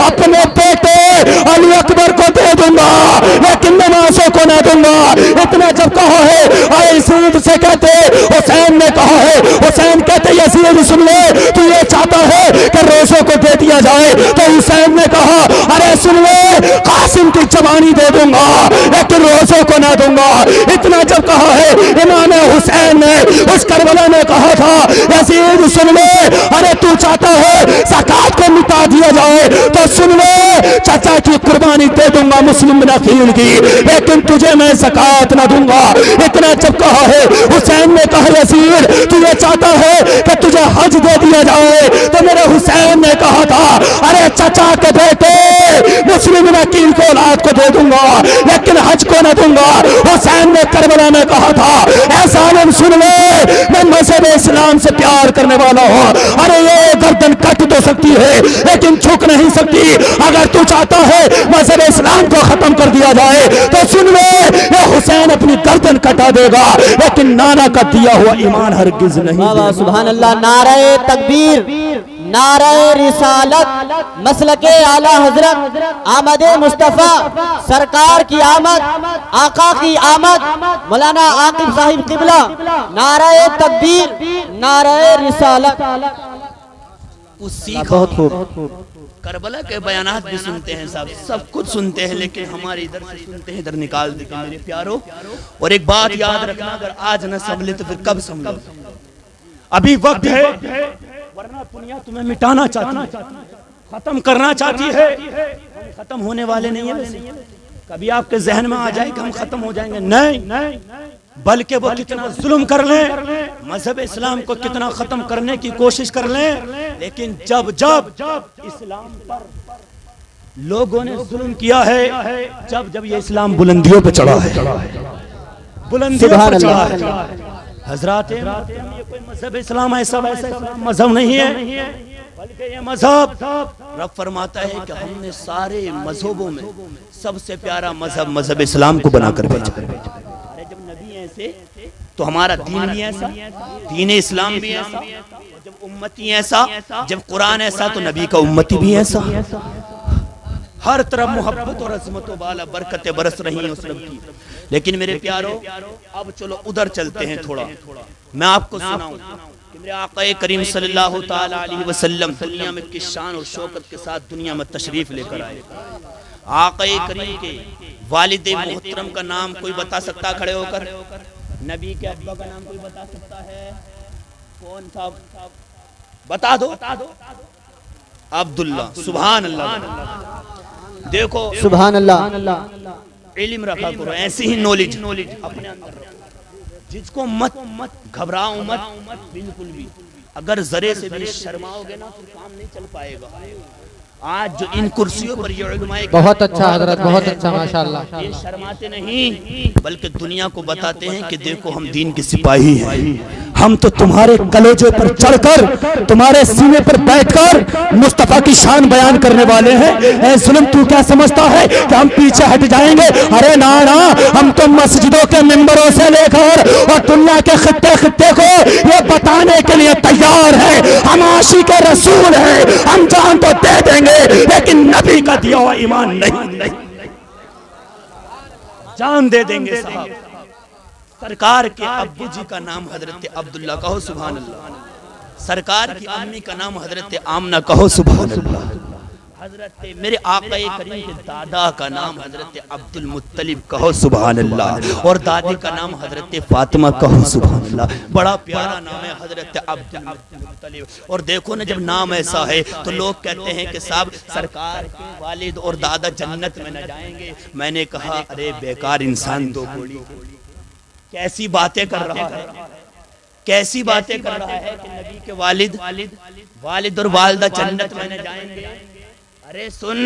अपने बेटे अली अकबर को दे दूंगा, लेकिन नमाजों को ना दूंगा। इतना जब कहा है, अरे यजीद से कहते, हुसैन ने कहा है, हुसैन कहते यजीद सुन ले, तू ये चाहता है कि रोजों को दे दिया जाए, तो हुसैन ने कहा अरे सुन ले, कासिम की जवानी दे दूंगा, लेकिन रोजों को ना दूंगा। इतना जब कहा है, इमाम हुसैन ने उस करबला ने कहा था यजीद सुन ले, अरे तू चाहता है ज़कात को मिटा दिया जाए, तो सुन ले, चाचा की कुर्बानी दे दूंगा मुस्लिम नखील की, लेकिन तुझे मैं ज़कात ना दूंगा। इतना जब कहा है, हुसैन ने कहा यजीद तू ये चाहता है कि तुझे हज दे दिया जाए, तो मेरे हुसैन ने कहा था अरे चाचा के बेटे मुस्लिम नकील को औलाद को दे दूंगा, लेकिन हज को न दूंगा। हुसैन ने करबला में कहा था ऐसा सुन ले, मैं मजहब इस्लाम से प्यार करने वाला हूँ, अरे ये गर्दन कट तो सकती है लेकिन झुक नहीं सकती। अगर तू चाहता है मजहब इस्लाम को खत्म कर दिया जाए, तो सुन ले, ये हुसैन अपनी गर्दन कटा देगा, लेकिन नाना का दिया हुआ ईमान हरगिज नहीं। सुभान अल्लाह। नारे तकबीर, नारे रिसालत, मसलके आला हजरत, आमद मुस्तफा सरकार की आमद, आका की आमद, मौलाना आकिब साहिब किबला, नारे तकबीर, नारे रिसालत। बहुत खूब। करबला के बयानात भी सुनते हैं साहब, सब कुछ सुनते हैं, लेकिन हमारे इधर से सुनते हैं, इधर निकाल देते हैं मेरे प्यारो। और एक बात याद रखना, अगर आज न संभले तो फिर कब संभले? अभी वक्त है, वरना दुनिया तुम्हें मिटाना चाहती है, खत्म करना चाहती है। हम खत्म होने वाले नहीं है। कभी आपके जहन में आ जाए कि हम खत्म हो जाएंगे, नहीं, बल्कि वो कितना जुल्म कर लें, मजहब इस्लाम को कितना खत्म करने की कोशिश कर लें, लेकिन जब जब इस्लाम पर लोगों ने जुल्म किया है, जब ये इस्लाम बुलंदियों पे चढ़ा है, बुलंदियों पर चढ़ा है। हजरात, ये कोई मजहब इस्लाम ऐसा वैसा मजहब नहीं है, बल्कि ये मजहब रब फरमाता है कि हमने सारे मजहबों में सबसे प्यारा मजहब मजहब इस्लाम को बनाकर भेजा। अरे जब नबी ऐसे तो हमारा दीन भी ऐसा, दीन इस्लाम भी ऐसा, जब उम्मती ऐसा, जब कुरान ऐसा, तो नबी का उम्मती भी ऐसा। हर तरफ मोहब्बत और अजमतों वाला बरकतें बरस रही हैं उस रब की। लेकिन मेरे प्यारो, अब चलो उधर चलते हैं थोड़ा। मैं आपको सुनाऊं कि मेरे आका करीम सल्लल्लाहु ताला अलैहि वसल्लम दुनिया में किस शान और शौकत के साथ दुनिया में तशरीफ लेकर आए। आका करीम के वालिद मोहतरम का नाम कोई बता सकता खड़े होकर? नबी के अब्बा का नाम कोई बता सकता है? कौन था? बता दो। अब्दुल्ला। सुभान अल्लाह। देखो सुभान अल्लाह। इल्म रखा करो, ऐसी ही नॉलेज अपने अंदर रखो। जिसको मत घबराओ मत बिल्कुल भी। अगर जरे से भी शर्माओगे ना तो काम नहीं चल पाएगा। आज जो इन कुर्सियों पर ये उलमाए, बहुत अच्छा हजरत, बहुत अच्छा माशाअल्लाह। ये शर्माते नहीं बल्कि दुनिया को बताते हैं कि देखो हम दीन के सिपाही हैं। हम तो तुम्हारे कलेजे पर चढ़कर, तुम्हारे सीने पर बैठकर मुस्तफा की शान बयान करने वाले हैं। ऐ जुल्म, तू क्या समझता है कि हम पीछे हट जाएंगे? अरे ना ना, हम तो मस्जिदों के मिंबरों से लेकर और दुनिया के खित्ते खित्ते को ये बताने के लिए तैयार है हम आशिक रसूल हैं। हम जान तो दे देंगे लेकिन नबी का दिया हुआ ईमान नहीं। जान दे देंगे साहब। सरकार के अब्बू जी का नाम हजरत अब्दुल्ला, कहो सुभान अल्लाह। सरकार की अम्मी का नाम हजरत आमना, कहो सुभान अल्लाह। हजरत मेरे आका करीम के दादा का नाम हजरत अब्दुल मुत्तलिब, कहो सुभान अल्लाह। और दादी का नाम हजरत फातिमा, कहो सुभान अल्लाह। बड़ा प्यारा नाम है हजरत अब्दुल मुत्तलिब। और देखो ना, जब नाम ऐसा है तो लोग कहते हैं कि साहब सरकार के वालिद और दादा जन्नत में न जाएंगे। मैंने कहा अरे बेकार इंसान, दो गोली। कैसी बातें कर रहा है, कैसी बातें कर रहा है कि नबी के वालिद और वालिदा जन्नत में न जाएंगे। अरे सुन,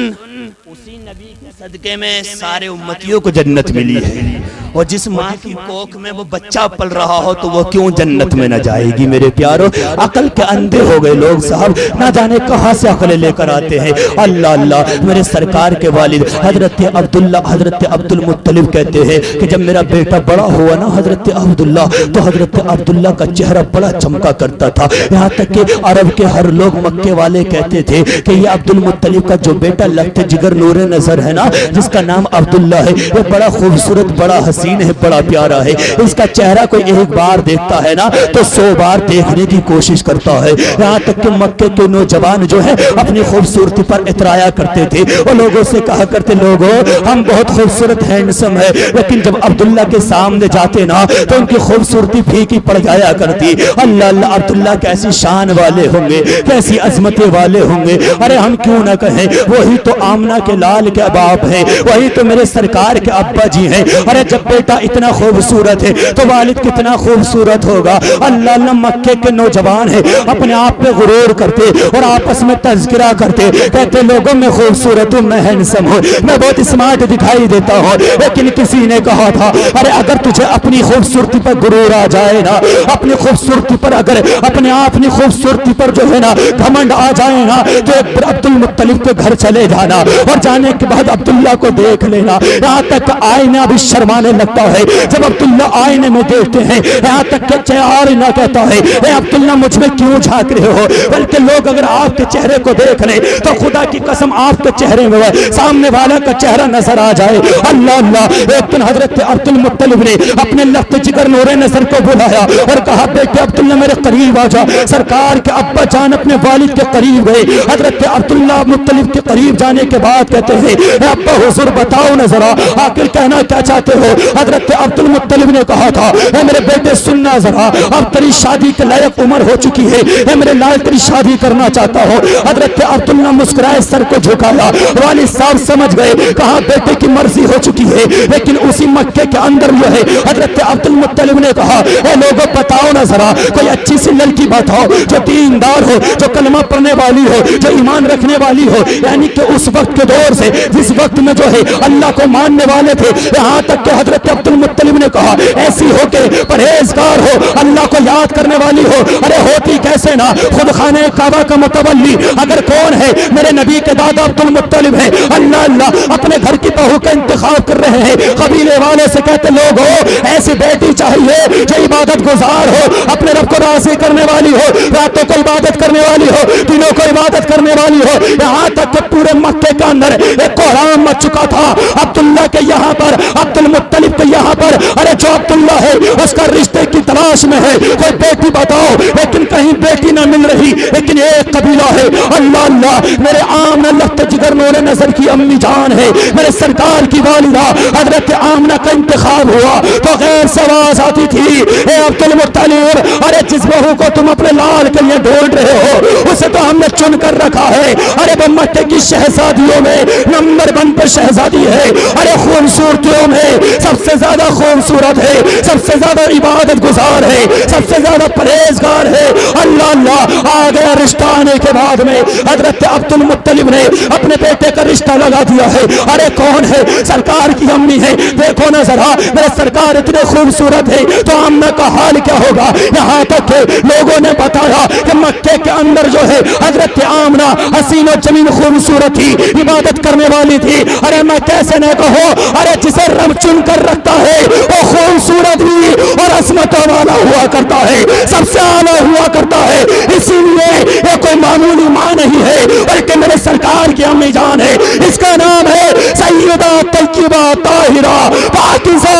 उसी नबी के सदके में सारे उम्मतियों को जन्नत मिली है। और जिस माँ की कोख में वो बच्चा पल रहा हो तो वो क्यों जन्नत में न जाएगी? मेरे प्यारो, अकल के अंधे हो गए लोग साहब, ना जाने कहां से अकल लेकर आते हैं। अल्लाह अल्लाह। मेरे सरकार के वालिद हजरत अब्दुल्ला, हजरत अब्दुल मुत्तलिब कहते हैं कि जब मेरा बेटा बड़ा हुआ ना हजरत अब्दुल्ला, तो हजरत अब्दुल्ला का चेहरा बड़ा चमका करता था। यहाँ तक कि अरब के हर लोग, मक्के वाले कहते थे कि ये अब्दुल मुत्तलिब का जो बेटा लगते जिगर नूरे नजर है ना, जिसका नाम अब्दुल्ला है, ये बड़ा खूबसूरत, बड़ा हसीन है, बड़ा प्यारा है। इसका चेहरा कोई एक बार देखता है ना तो 100 बार देखने की कोशिश करता है। यहाँ तक कि मक्के के नौजवान जो है अपनी खूबसूरती पर इतराया करते थे। वो लोगों से कहा करते, लोगों हम बहुत खूबसूरत हैंडसम है, लेकिन जब अब्दुल्ला के सामने जाते ना तो उनकी खूबसूरती फीकी पड़ जाया करती। अल्लाह अल्लाह, अब्दुल्ला कैसी शान वाले होंगे, कैसी अजमतें वाले होंगे। अरे हम क्यों ना कहें, वही तो आमना के लाल के बाप है, वही तो मेरे सरकार के अब्बा जी हैं। अरे जब बेटा इतना खूबसूरत है तो वालिद कितना खूबसूरत होगा। अल्लाह अल्लाह, मक्के के नौजवान है, अपने आप पे गुरूर करते और आपस में तज़किरा करते, कहते लोगों में खूबसूरत हूँ, मैं हैंडसम हूँ, मैं बहुत स्मार्ट दिखाई देता हूँ। लेकिन किसी ने कहा था, अरे अगर तुझे अपनी खूबसूरती पर गुरूर आ जाए ना, अपनी खूबसूरती पर अगर अपने आप अपनी खूबसूरती पर जो है ना घमंड आ जाए ना, तो अब्दुल मुत्तलिब के घर चले जाना और जाने के बाद अब्दुल्ला को देख लेना। यहाँ तक आईना भी शर्माने लगता है जब अब्दुल्ला आईने में देखते हैं। यहाँ तक कि चेहरा ना कहता है, ए अब्दुल्ला मुझ में क्यों झांक रहे हो? बल्कि लोग अगर आपके चेहरे को देख ले तो खुदा की कसम आपके चेहरे में सामने वाला का चेहरा नजर आ जाए। अल्लाह अल्लाह। एक दिन हजरत अब्दुल मुत्तलिब ने अपने लफ्त जिगर नूरे नजर को बुलाया और कहा, बेटे अब्दुल्ला मेरे करीब आ जा। सरकार के अब्बा जान अपने वालिद के करीब गए। हजरत अब्दुल्ला मुत्तलिब के करीब जाने के बाद कहते हैं, अब्बा हुजूर बताओ ना जरा, आखिर कहना क्या चाहते हो? हजरत अब्दुल मुत्तलिब ने कहा था, मेरे बेटे सुनना जरा, अब तेरी शादी के लायक उम्र हो चुकी है, मेरे लाल तेरी शादी करना चाहता हो। हजरत अब्दुल्ला मुस्कुराए, सर को झुकाया। वालिद साहब समझ गए, कहा बेटे की मर्जी हो चुकी है। लेकिन उसी मक्के के अंदर जो है हजरत अब्दुल मुत्तलिब ने कहा, लोगों बताओ ना जरा, कोई अच्छी सी लड़की बताओ जो दीनदार हो, जो कलमा पढ़ने वाली हो, जो ईमान रखने वाली हो। यानी कि उस वक्त के दौर से जिस वक्त में जो है अल्लाह को मानने वाले थे, यहाँ तक कि हजरत अब्दुल मुत्तलिब ने कहा ऐसी हो के परहेजगार हो, अल्लाह को याद करने वाली हो। अरे होती कैसे ना, खुद खाने काबा का मुतवल्ली अगर कौन है, मेरे नबी के दादा अब्दुल मुत्तलिब है। अल्लाह अल्लाह, अपने घर की बहू का इंतखाब कर रहे हैं। कबीले वाले से कहते, लोग हो ऐसी बेटी चाहिए जो इबादत गुजार हो, अपने रब को राज़ी करने वाली हो, रातों को इबादत करने वाली हो, दिनों को इबादत करने वाली हो। यहाँ तक कि पूरे मक्के के अंदर एक कोहराम मच चुका था। अब्दुल्ला के यहाँ पर, अब्दुल मुत्तलिब के यहाँ पर, अरे जो अब्दुल्ला है उसका रिश्ते की तलाश में है, कोई बेटी बताओ, लेकिन कहीं बेटी ना मिल रही। लेकिन एक कबीला है, अल्लाह अल्लाह, मेरे आमना लख्त जिगर नूर नजर की अम्मी जान है, मेरे सरकार की वालिदा हजरत आमना का इंतखाब हुआ तो गैर से आवाज आती थी, ए अब्दुल मुत्तलिब, अरे जिस बहू को तुम अपने लाल के लिए ढूंढ रहे हो उसे तो हमने चुन कर रखा है। अरे वो मक्के की शहजादियों में नंबर 1 पर शहजादी है। अरे खूबसूरतियों में सबसे ज्यादा खूबसूरत है, सबसे ज्यादा इबादत गुजार है, सबसे ज्यादा परहेजगार है। अल्लाह अल्लाह, आ गया रिश्ता आने के बाद में हजरत अब्दुल मुत्तलिब ने अपने बेटे का रिश्ता लगा दिया है। अरे कौन है? सरकार की अम्मी है। देखो ना जरा, मेरे सरकार इतने खूबसूरत है तो आमना का हाल क्या होगा। यहाँ तक लोगों ने बताया कि मक्के के अंदर जो है हजरत आमना हसीन और जमीन खूबसूरत थी, इबादत करने वाली थी। अरे मैं कैसे न कहो, अरे जिसे रब चुन कर रखता है वो खूबसूरत भी और असमतों वाला हुआ करता है, सबसे आला हुआ करता है। इसीलिए ये कोई मामूली मां नहीं है बल्कि मेरे सरकार की अम्मी जान है। इसका नाम है सैयदा तय्यबा ताहिरा पाकिज़ा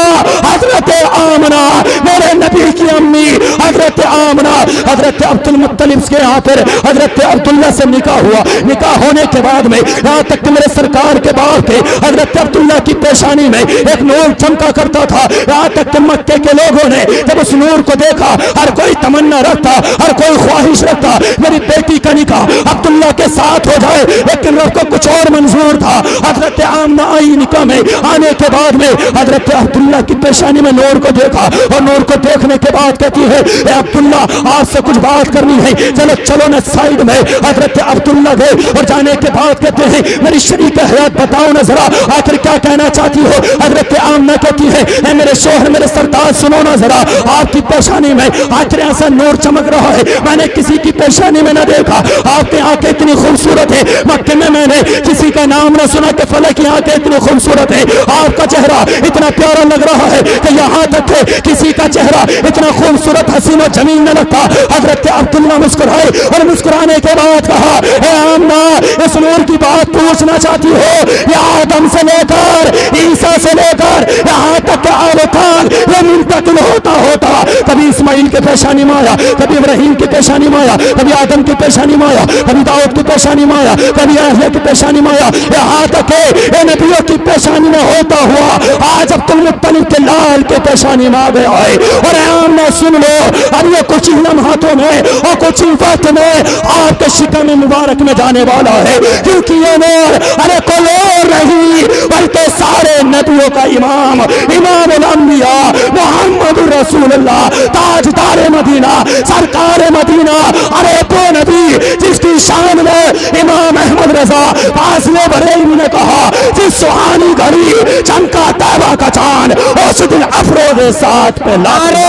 हजरत आमना, मेरे नबी की अम्मी हजरत आमना। हजरत अब्दुल मुत्तलिब के यहाँ पर हजरत अब्दुल्ला से निकाह हुआ। निकाह होने के बाद में यहाँ तक कि मेरे सरकार के बाप थे हजरत अब्दुल्ला की पेशानी में एक नूर चमका करता था। यहाँ तक कि मक्के के लोगों ने जब उस नूर को देखा, हर कोई तमन्ना रखता, हर कोई ख्वाहिश रखता मेरी बेटी का निकाह अब्दुल्ला के साथ हो जाए, लेकिन रब को कुछ और मंजूर था। हजरत आमना आई निकाह में। आने के बाद में हजरत अब्दुल्ला की पेशानी में नूर को देखा और नूर को देखने के बाद कहती है, ए अब्दुल्ला आपसे कुछ बात करनी है, चलो चलो ना साइड में। हजरत अब्दुल्ला गए और जाने के बाद कहते हैं, मेरी शरीक हयात बताओ ना जरा आखिर क्या कहना चाहती हो। हजरत आमना कहती है, ए मेरे शोहर, मेरे सरताज, सुनो ना जरा, आपकी पेशानी में आखिर ऐसा नूर चमक रहा है, मैंने किसी की पेशानी में ना देखा। आपकी आंखें इतनी खूबसूरत है, मक्के में मैंने किसी का नाम ना सुना कि फला की आंखें इतनी खूबसूरत है। आपका चेहरा इतना प्यारा लग रहा है कि यहाँ तक है किसी का चेहरा इतना खूबसूरत हसीन और जमीन न लगता। हजरत अब्दुल्ला मुस्कुराए और मुस्कुराने के बाद कहा, ए आमना, इस नूर की बात पूछना चाहती हो? या आदम से लेकर ईसा से लेकर यहाँ तक के आलकाल ये मुंतकिल होता होता कभी इस्माइल के पेशानी में आया, कभी इब्राहिम की पेशानी में आया, कभी आदम की पेशानी में आया, कभी दाऊद की पेशानी में आया, कभी याह्या की पेशानी में आया, यहाँ तक है नबियों की पेशानी में होता हुआ आज अब्दुल मुत्तलिब के लाल के पेशानी में आ गया है। और आमना सुन लो, अब ये कुछ ही लम्हातों में और कुछ ही वक्त में आपके शिकम मुबारक में जाने वाला है, क्योंकि ये नूर अरे कोई और नहीं बल्कि सारे नबियों का इमाम, इमाम उल अंबिया मोहम्मद रसूलुल्लाह, ताजदार मदीना, सरकार मदीना। अरे तो नबी जिसकी शान में इमाम अहमद रजा फाज़िले बरेलवी ने कहा, जिस सुहानी घड़ी चमका तैबा का चांद उस दिन अफरोज़े साथ पे नारे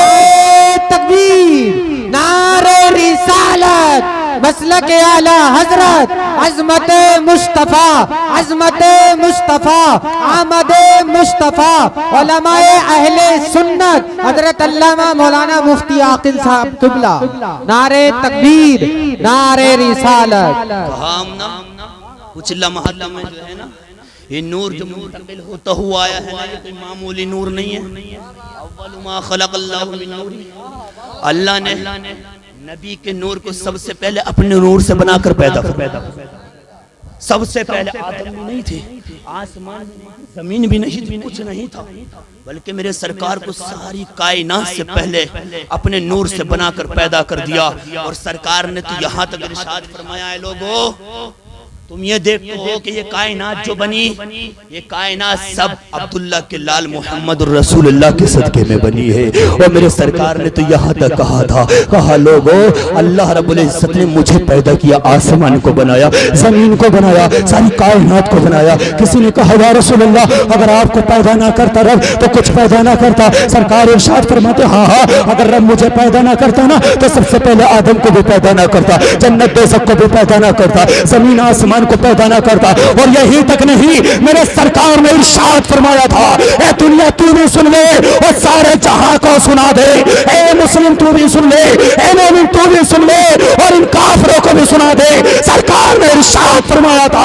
तकबीर, नारे रिसालत, मसलक आला हजरत, अजमत मुस्तफा, अजमत मुस्तफा, आमद मुस्तफा, उलमाए अहले सुन्नत हजरत अल्लामा मौलाना मुफ्ती आकिल साहब किबला। नारे तकबीर, नारे रिसालत। हम ना कुछ लम्हात में जो है ना, ये नूर जो मुंतकिल होता हुआ आया है ना, ये कोई मामूली नूर नहीं है। अव्वलु मा खलक़ल्लाहु मिन नूर, अल्लाह ने नबी के नूर को सबसे पहले अपने नूर से बनाकर पैदा किया। सबसे पहले आदम भी नहीं थे, आसमान जमीन भी नहीं थी, कुछ नहीं था, बल्कि मेरे सरकार को सारी कायनात से पहले अपने नूर से बनाकर पैदा कर दिया। और सरकार ने तो यहाँ तक इरशाद फरमाया है, लोगों तुम ये देखते हो कि ये कायनात जो बनी, ये कायनात सब अब्दुल्ला के लाल मोहम्मद रसूलुल्लाह के सदके में बनी है। और मेरे सरकार ने तो यहाँ तक कहा था, कहा लोगों अल्लाह रब्बुल इज्जत ने मुझे पैदा किया, आसमान को बनाया, जमीन को बनाया, सारी कायनात को बनाया। किसी ने कहा या रसूलुल्लाह अगर आपको पैदा ना करता रब तो कुछ पैदा ना करता। सरकार इरशाद फरमाते, हाँ हाँ अगर रब मुझे पैदा ना करता ना तो सबसे पहले आदम को भी पैदा ना करता, जन्नत दोज़ख को भी पैदा ना करता, जमीन आसमान को पैदा ना करता। और यही तक नहीं, मेरे सरकार ने इरशाद फरमाया था, ए दुनिया तू भी सुन ले और सारे जहां को सुना दे, ए मुस्लिम तू भी सुन ले, ए मोमिन तू भी सुन ले और इन काफिरों को भी सुना दे। सरकार ने इरशाद फरमाया था,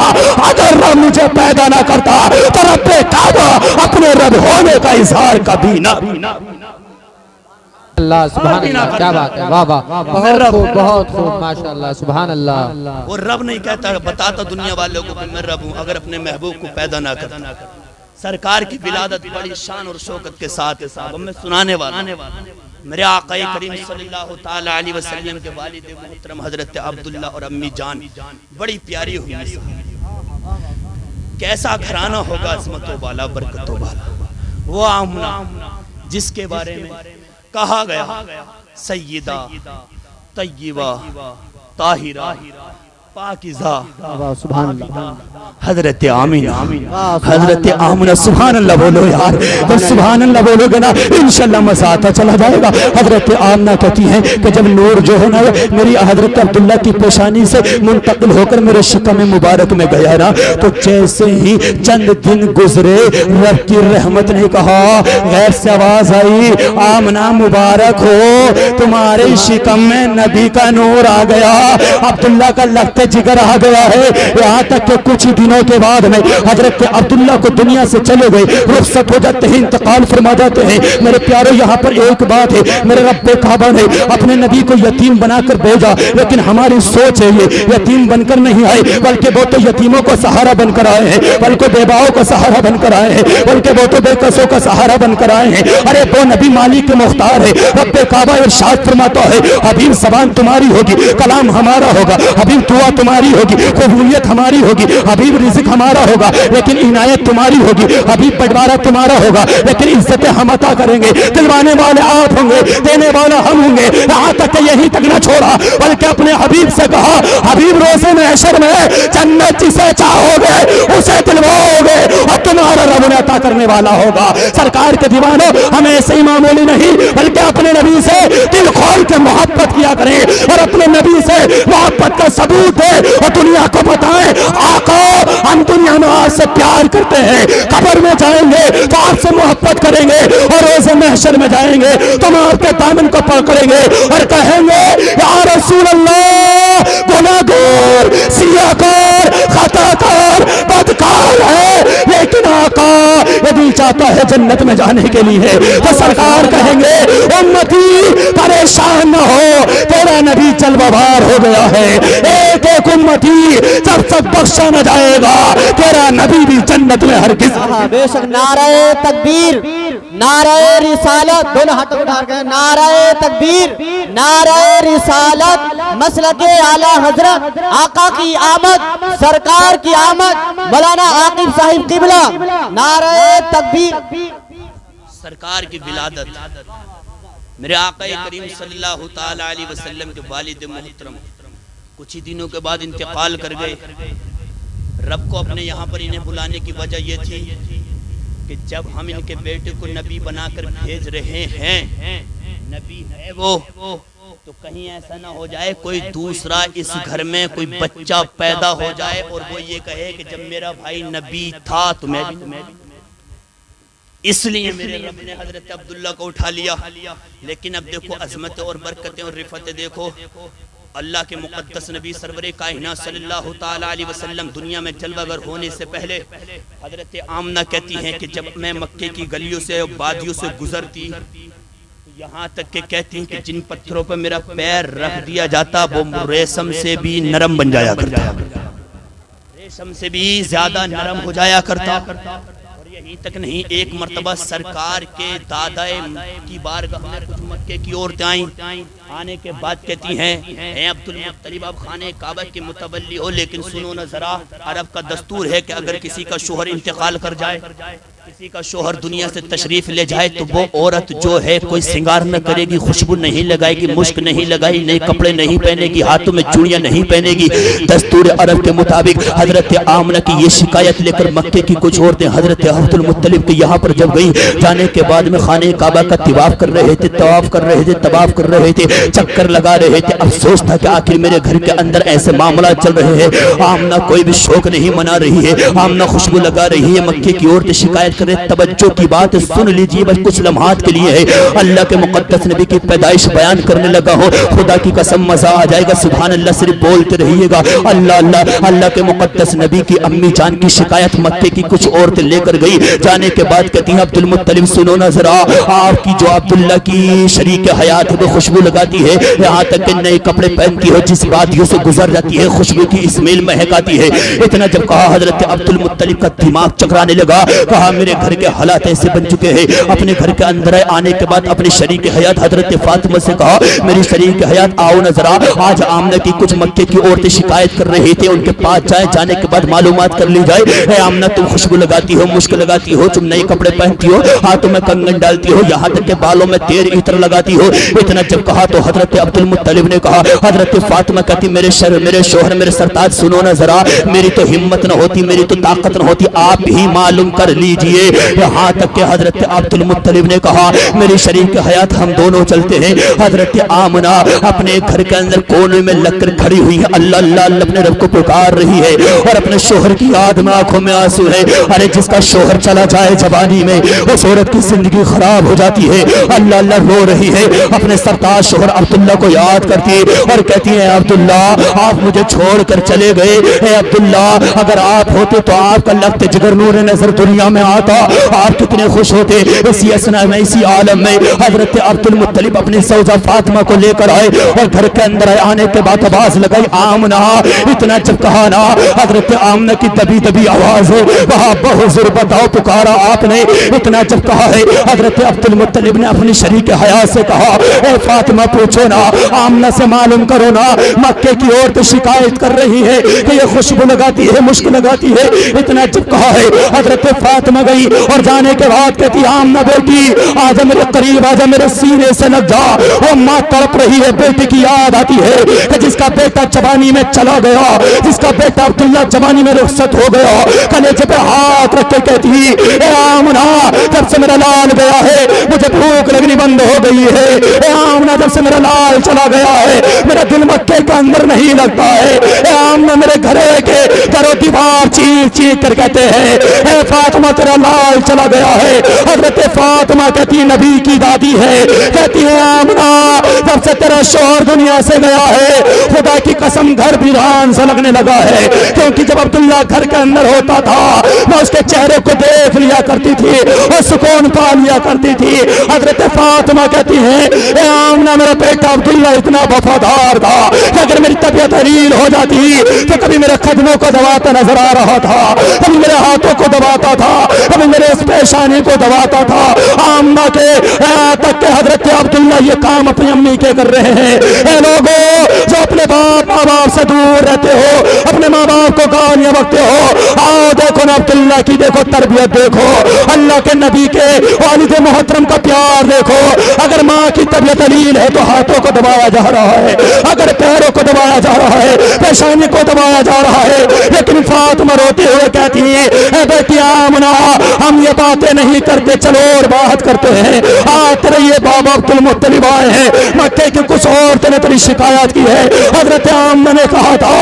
मुझे पैदा ना करता तो रब्बे काबा अपने रब होने का इजहार कभी ना। अल्लाह सुभान अल्लाह, क्या बात है, वाह वाह, बहुत खूब माशाअल्लाह, सुभान अल्लाह। वो रब नहीं कहता, बताता दुनिया वालों को मैं रब हूँ अगर अपने महबूब को पैदा ना करता। सरकार की विलादत बड़ी शान और शौकत के साथ मैं सुनाने वाला मेरे आका करीम सल्लल्लाहु ताला अलैहि वसल्लम के वालिद मोहतरम हजरत अब्दुल्ला और अम्मी जान बड़ी प्यारी हुई। कैसा घराना होगा अज़मतों वाला बरकतों वाला वो आमना जिसके बारे में कहा गया सय्यदा तय्यबा ताहिरा पाकिज़ा सुभान अल्लाह। हजरत आमीना, हजरत आमना, सुभान अल्लाह बोलो यार, तो सुभान अल्लाह बोलोगे ना इंशाल्लाह मजा आता चला जाएगा। हजरत आमना कहती हैं कि जब नूर जो है ना मेरी हजरत अब्दुल्ला की पेशानी से मुंतकिल होकर मेरे शिकम मुबारक में गया ना, तो जैसे ही चंद दिन गुजरे रब की रहमत ने कहा, गैर से आवाज आई, आमना मुबारक हो तुम्हारे शिकम में नबी का नूर आ गया। अब्दुल्ला का लगता जिगर आ गया है। यहाँ तक कि कुछ ही दिनों के बाद में हजरत अब्दुल्ला को दुनिया से चले गए, रुखसत हो जाते हैं, इंतकाल फरमा जाते हैं। मेरे प्यारे यहाँ पर एक बात है, मेरे रब्बे काबा ने अपने नबी को यतीम बनाकर भेजा, लेकिन हमारी सोच है ये यतीम बनकर नहीं आए, बल्कि वो तो यतीमों को सहारा बनकर आए हैं, बल्कि बेबाओं का सहारा बनकर आए हैं, बल्कि वो तो बेकसों का सहारा बनकर आए हैं। अरे वो नबी मालिक के मुख्तार है। रब्बे काबा इरशाद फरमाता है, हबीब ज़बान तुम्हारी होगी, कलाम हमारा होगा, हबीब दुआ तुम्हारी होगी, कबूलियत हमारी होगी, हबीब रिज़्क हमारा होगा, लेकिन इनायत तुम्हारी होगी, हबीब बंटवारा तुम्हारा होगा, लेकिन इज्जतें हम अता करेंगे। दिलवाने वाले आप होंगे, देने वाला हम होंगे। यहाँ तक यही तक न छोड़ा, बल्कि अपने हबीब से कहा, हबीब रोज़े महशर में जन्नत जिसे चाहोगे उसे दिलवाओगे और तुम्हारा रब ने अता करने वाला होगा। सरकार के दीवानों, हमें ऐसे ही मामूली नहीं बल्कि अपने नबी से दिल खोल के मोहब्बत किया करें और अपने नबी से मोहब्बत का सबूत दे और दुनिया को बताएं, आका हम दुनिया में आपसे प्यार करते हैं, कब्र में जाएंगे तो आपसे मोहब्बत करेंगे और रोज़े महशर में जाएंगे तो हम आपके दामन को पकड़ेंगे और कहेंगे या रसूल अल्लाह, गुनाहगार, सियाकार, खताकार, बदकार है, लेकिन आका यदि चाहता है जन्नत में जाने के लिए तो सरकार कहेंगे उम्मती परेशान न हो, तेरा नबी जलवाबार हो गया है। एक एक उम्मती जब तक बख्शा न जाएगा तेरा नबी भी जन्नत में हरगिज़। बेशक नारे तकबीर, नारे रिसालत, दोनों हाथ उठाकर कहें नारे तकबीर, नारे रिसालत, मसलके आला हजरत, आका की आमद, सरकार की आमद, मौलाना आकिब साहिब किबला, नारे तकबीर। सरकार की विलादत मेरे आका करीम सल्लल्लाहु ताला अलैहि वसल्लम के वालिद मोहतरम कुछ ही दिनों के बाद इंतकाल कर गए। रब को अपने यहाँ पर इन्हें बुलाने की वजह यह थी कि जब हम इनके बेटे को नबी बनाकर भेज रहे हैं, नबी है वो, तो कहीं ऐसा ना हो जाए कोई दूसरा इस घर में कोई बच्चा पैदा हो जाए और वो ये कहे कि जब मेरा भाई नबी था तो मैं भी। इसलिए मेरे रब ने हजरत अब्दुल्ला को उठा लिया। लेकिन अब देखो अजमत और बरकतें और रिफतें देखो, अल्लाह के मुक़द्दस नबी सरवरे कायनात सल्लल्लाहु ताला अलैहि वसल्लम दुनिया में जलवागर होने से पहले हजरत आमना कहती हैं कि जब मैं मक्के की गलियों से और वादियों से गुजरती तो यहाँ तक के कहती हैं कि जिन पत्थरों पर मेरा पैर रख दिया जाता वो रेशम से भी नरम बन जाया करता, रेशम से भी ज्यादा नरम हो जाया करता। यही तक नहीं, एक मर्तबा सरकार के दादा की बारगाह में कुछ मक्के की औरतें आई, आने के बाद कहती हैं अब्दुल मुत्तलिब आप खाने काबा के मुतवल्ली हो, लेकिन सुनो न जरा, अरब का दस्तूर है कि अगर किसी का शोहर इंतकाल कर जाए, किसी का शोहर दुनिया से तशरीफ ले जाए तो वो औरत जो है कोई सिंगार न करेगी, खुशबू नहीं लगाएगी, मुश्क नहीं लगाई, नए कपड़े नहीं पहनेगी, हाथों में चूड़ियां नहीं पहनेगी। दस्तूर अरब के मुताबिक हजरत आमना की ये शिकायत लेकर मक्के की कुछ औरतें हजरत अब्दुल मुत्तलिब के यहाँ पर जब गई, जाने के बाद में खाने काबा का तिवाफ कर रहे थे, तवाफ कर रहे थे, तवाफ कर रहे थे, चक्कर लगा रहे थे। अफसोस था कि आखिर मेरे घर के अंदर ऐसे मामला चल रहे हैं। आमना कोई भी शौक नहीं मना रही है, आमना खुशबू लगा रही है, मक्के की ओर से शिकायत करे। तवज्जो की बात सुन लीजिए, बस कुछ लम्हात के लिए है। अल्लाह के मुकद्दस नबी की पैदाइश बयान करने लगा हो, खुदा की कसम मजा आ जाएगा। सुभान अल्लाह सिर्फ बोलते रहिएगा अल्लाह अल्लाह। अल्लाह के मुकद्दस नबी की अम्मी जान की शिकायत मक्के की कुछ औरतें लेकर गई। जाने के बाद कहती हैं अब्दुल मुत्तलिब सुनो ना जरा, आपकी जो अब्दुल्ला की शरीक हयात है वो खुशबू लगाती है, यहाँ तक कि नए कपड़े पहनती हो, जिस वादियों से गुजर जाती है खुशबू की स्मेल महकाती है। इतना जब कहा हजरत अब्दुल मुत्तलिब का दिमाग चकराने लगा। कहा मेरे घर के हालात ऐसे बन चुके हैं। अपने घर के अंदर आने के बाद अपने शरीक हयात हजरत फातिमा से कहा मेरी शरीक हयात आओ ना जरा, आज आमना की कुछ मक्के की औरतें शिकायत कर रही थी, उनके पास जाए, जाने के बाद मालूमात कर ली जाए। आमना तुम खुशबू लगाती हो, मुश्क लगाती हो, तुम नए कपड़े पहनती हो, हाथों में कंगन डालती हो, यहाँ तक के बालों में तेल इत्र लगाती हो। इतना जब कहा तो हजरत अब्दुल मुत्तलिब ने कहा, हजरत फातिमा कहती मेरे शोहर मेरे सरताज सुनो ना जरा, मेरी तो हिम्मत न होती, मेरी तो ताकत न होती, आप ही मालूम कर लीजिए। यहाँ तक के हजरत अब्दुल मुत्तलिब ने कहा मेरी शरीक हयात हम दोनों चलते हैं। हजरत आमना अपने घर के अंदर कोने में लगकर खड़ी हुई है, अल्लाह अल्लाह अपने रब को पुकार रही है और अपने शोहर की याद में आंखों में आंसू है। अरे जिसका शोहर चला जाए जवानी में उस औरत की जिंदगी खराब हो जाती है। अल्लाह अल्लाह रो रही है, अपने सरताज शोहर अब्दुल्ला को याद करती है और कहती है अब्दुल्ला आप मुझे छोड़कर चले गए। अब्दुल्ला अगर आप होते तो आपका लगते जिगर नूर नजर दुनिया में आता, आप कितने खुश होते। इसी असना में इसी आलम में हजरत अब्दुल मुत्तलिब अपनी सौजा फातिमा को लेकर आए और घर के अंदर आने के बाद आवाज लगाई आमना। इतना जब कहा ना हजरत आमना की दबी दबी आवाज है, वहां बहुजुर बताओ पुकारा आपने। इतना जब कहा है हजरत अब्दुल मुत्तलिब ने अपनी शरीक हयात से कहा ए फातिमा पूछो ना, आमना से मालूम करो ना, मक्के की औरत शिकायत कर रही है कि ये खुशबू लगाती है, मुश्क लगाती है। इतना जब कहा है हजरत फातिमा गई और जाने के बाद कहती आमना बेटी आजा मेरे करीब, आजा मेरे सीने से लग जा। वो माँ तड़प रही है, बेटी की याद आती है कि जिसका बेटा जवानी में चला गया, जिसका बेटा अब्दुल्ला जवानी में रुखसत हो गया। कलेजे पे हाथ रख के कहती ए आमना जब से मेरा लाल गया है मुझे भूख लगनी बंद हो गई है। ए आमना जब से मेरा लाल चला गया है मेरा दिल मक्के के अंदर नहीं लगता है। ए आमना मेरे घरे के दरो दीवार चीख चीख कर कहते हैं ए फातिमा तेरा लाल चला गया है। हजरत फातिमा कहती नबी की दादी है, कहती है आमना जब से तेरा शोहर दुनिया से गया है खुदा की कसम घर वीरान सा लगने लगा है। क्योंकि जब अब्दुल्ला घर के अंदर होता था मैं उसके चेहरे को देख लिया करती थी और सुकून पा लिया करती थी। हजरत फातिमा कहती है ए आमना मेरा बेटा अब्दुल्ला इतना वफादार था कि अगर मेरी तबीयत हलील हो जाती तो कभी मेरे कदमों को दबाता नजर आ रहा था, कभी मेरे हाथों को दबाता था, कभी मेरे इस पेशानी को दबाता था। आमना के तक के हजरत अब्दुल्ला ये काम अपनी अम्मी के कर रहे हैं। ए लोगों जो अपने माँ बाप से दूर रहते हो, अपने माँ बाप को गालियां बकते हो, आओ देखो ना अब्दुल्ला की देखो तरबियत देखो, अल्लाह के नबी के वालिद मोहतरम का प्यार देखो। अगर माँ की तबीयत हलील है तो हाथों को दबाया जा रहा है, अगर पैरों को दबाया जा रहा है, पेशानी को दबाया जा रहा है। लेकिन फातिमा रोते हुए कहती है बेटी आमना हम ये बातें नहीं करते, चलो और बात करते हैं। आज रहिए बाबा अब्दुल मुत्तलिब आए हैं, मक्के की कुछ औरतों ने तेरी शिकायत की है। हजरत आमना ने कहा था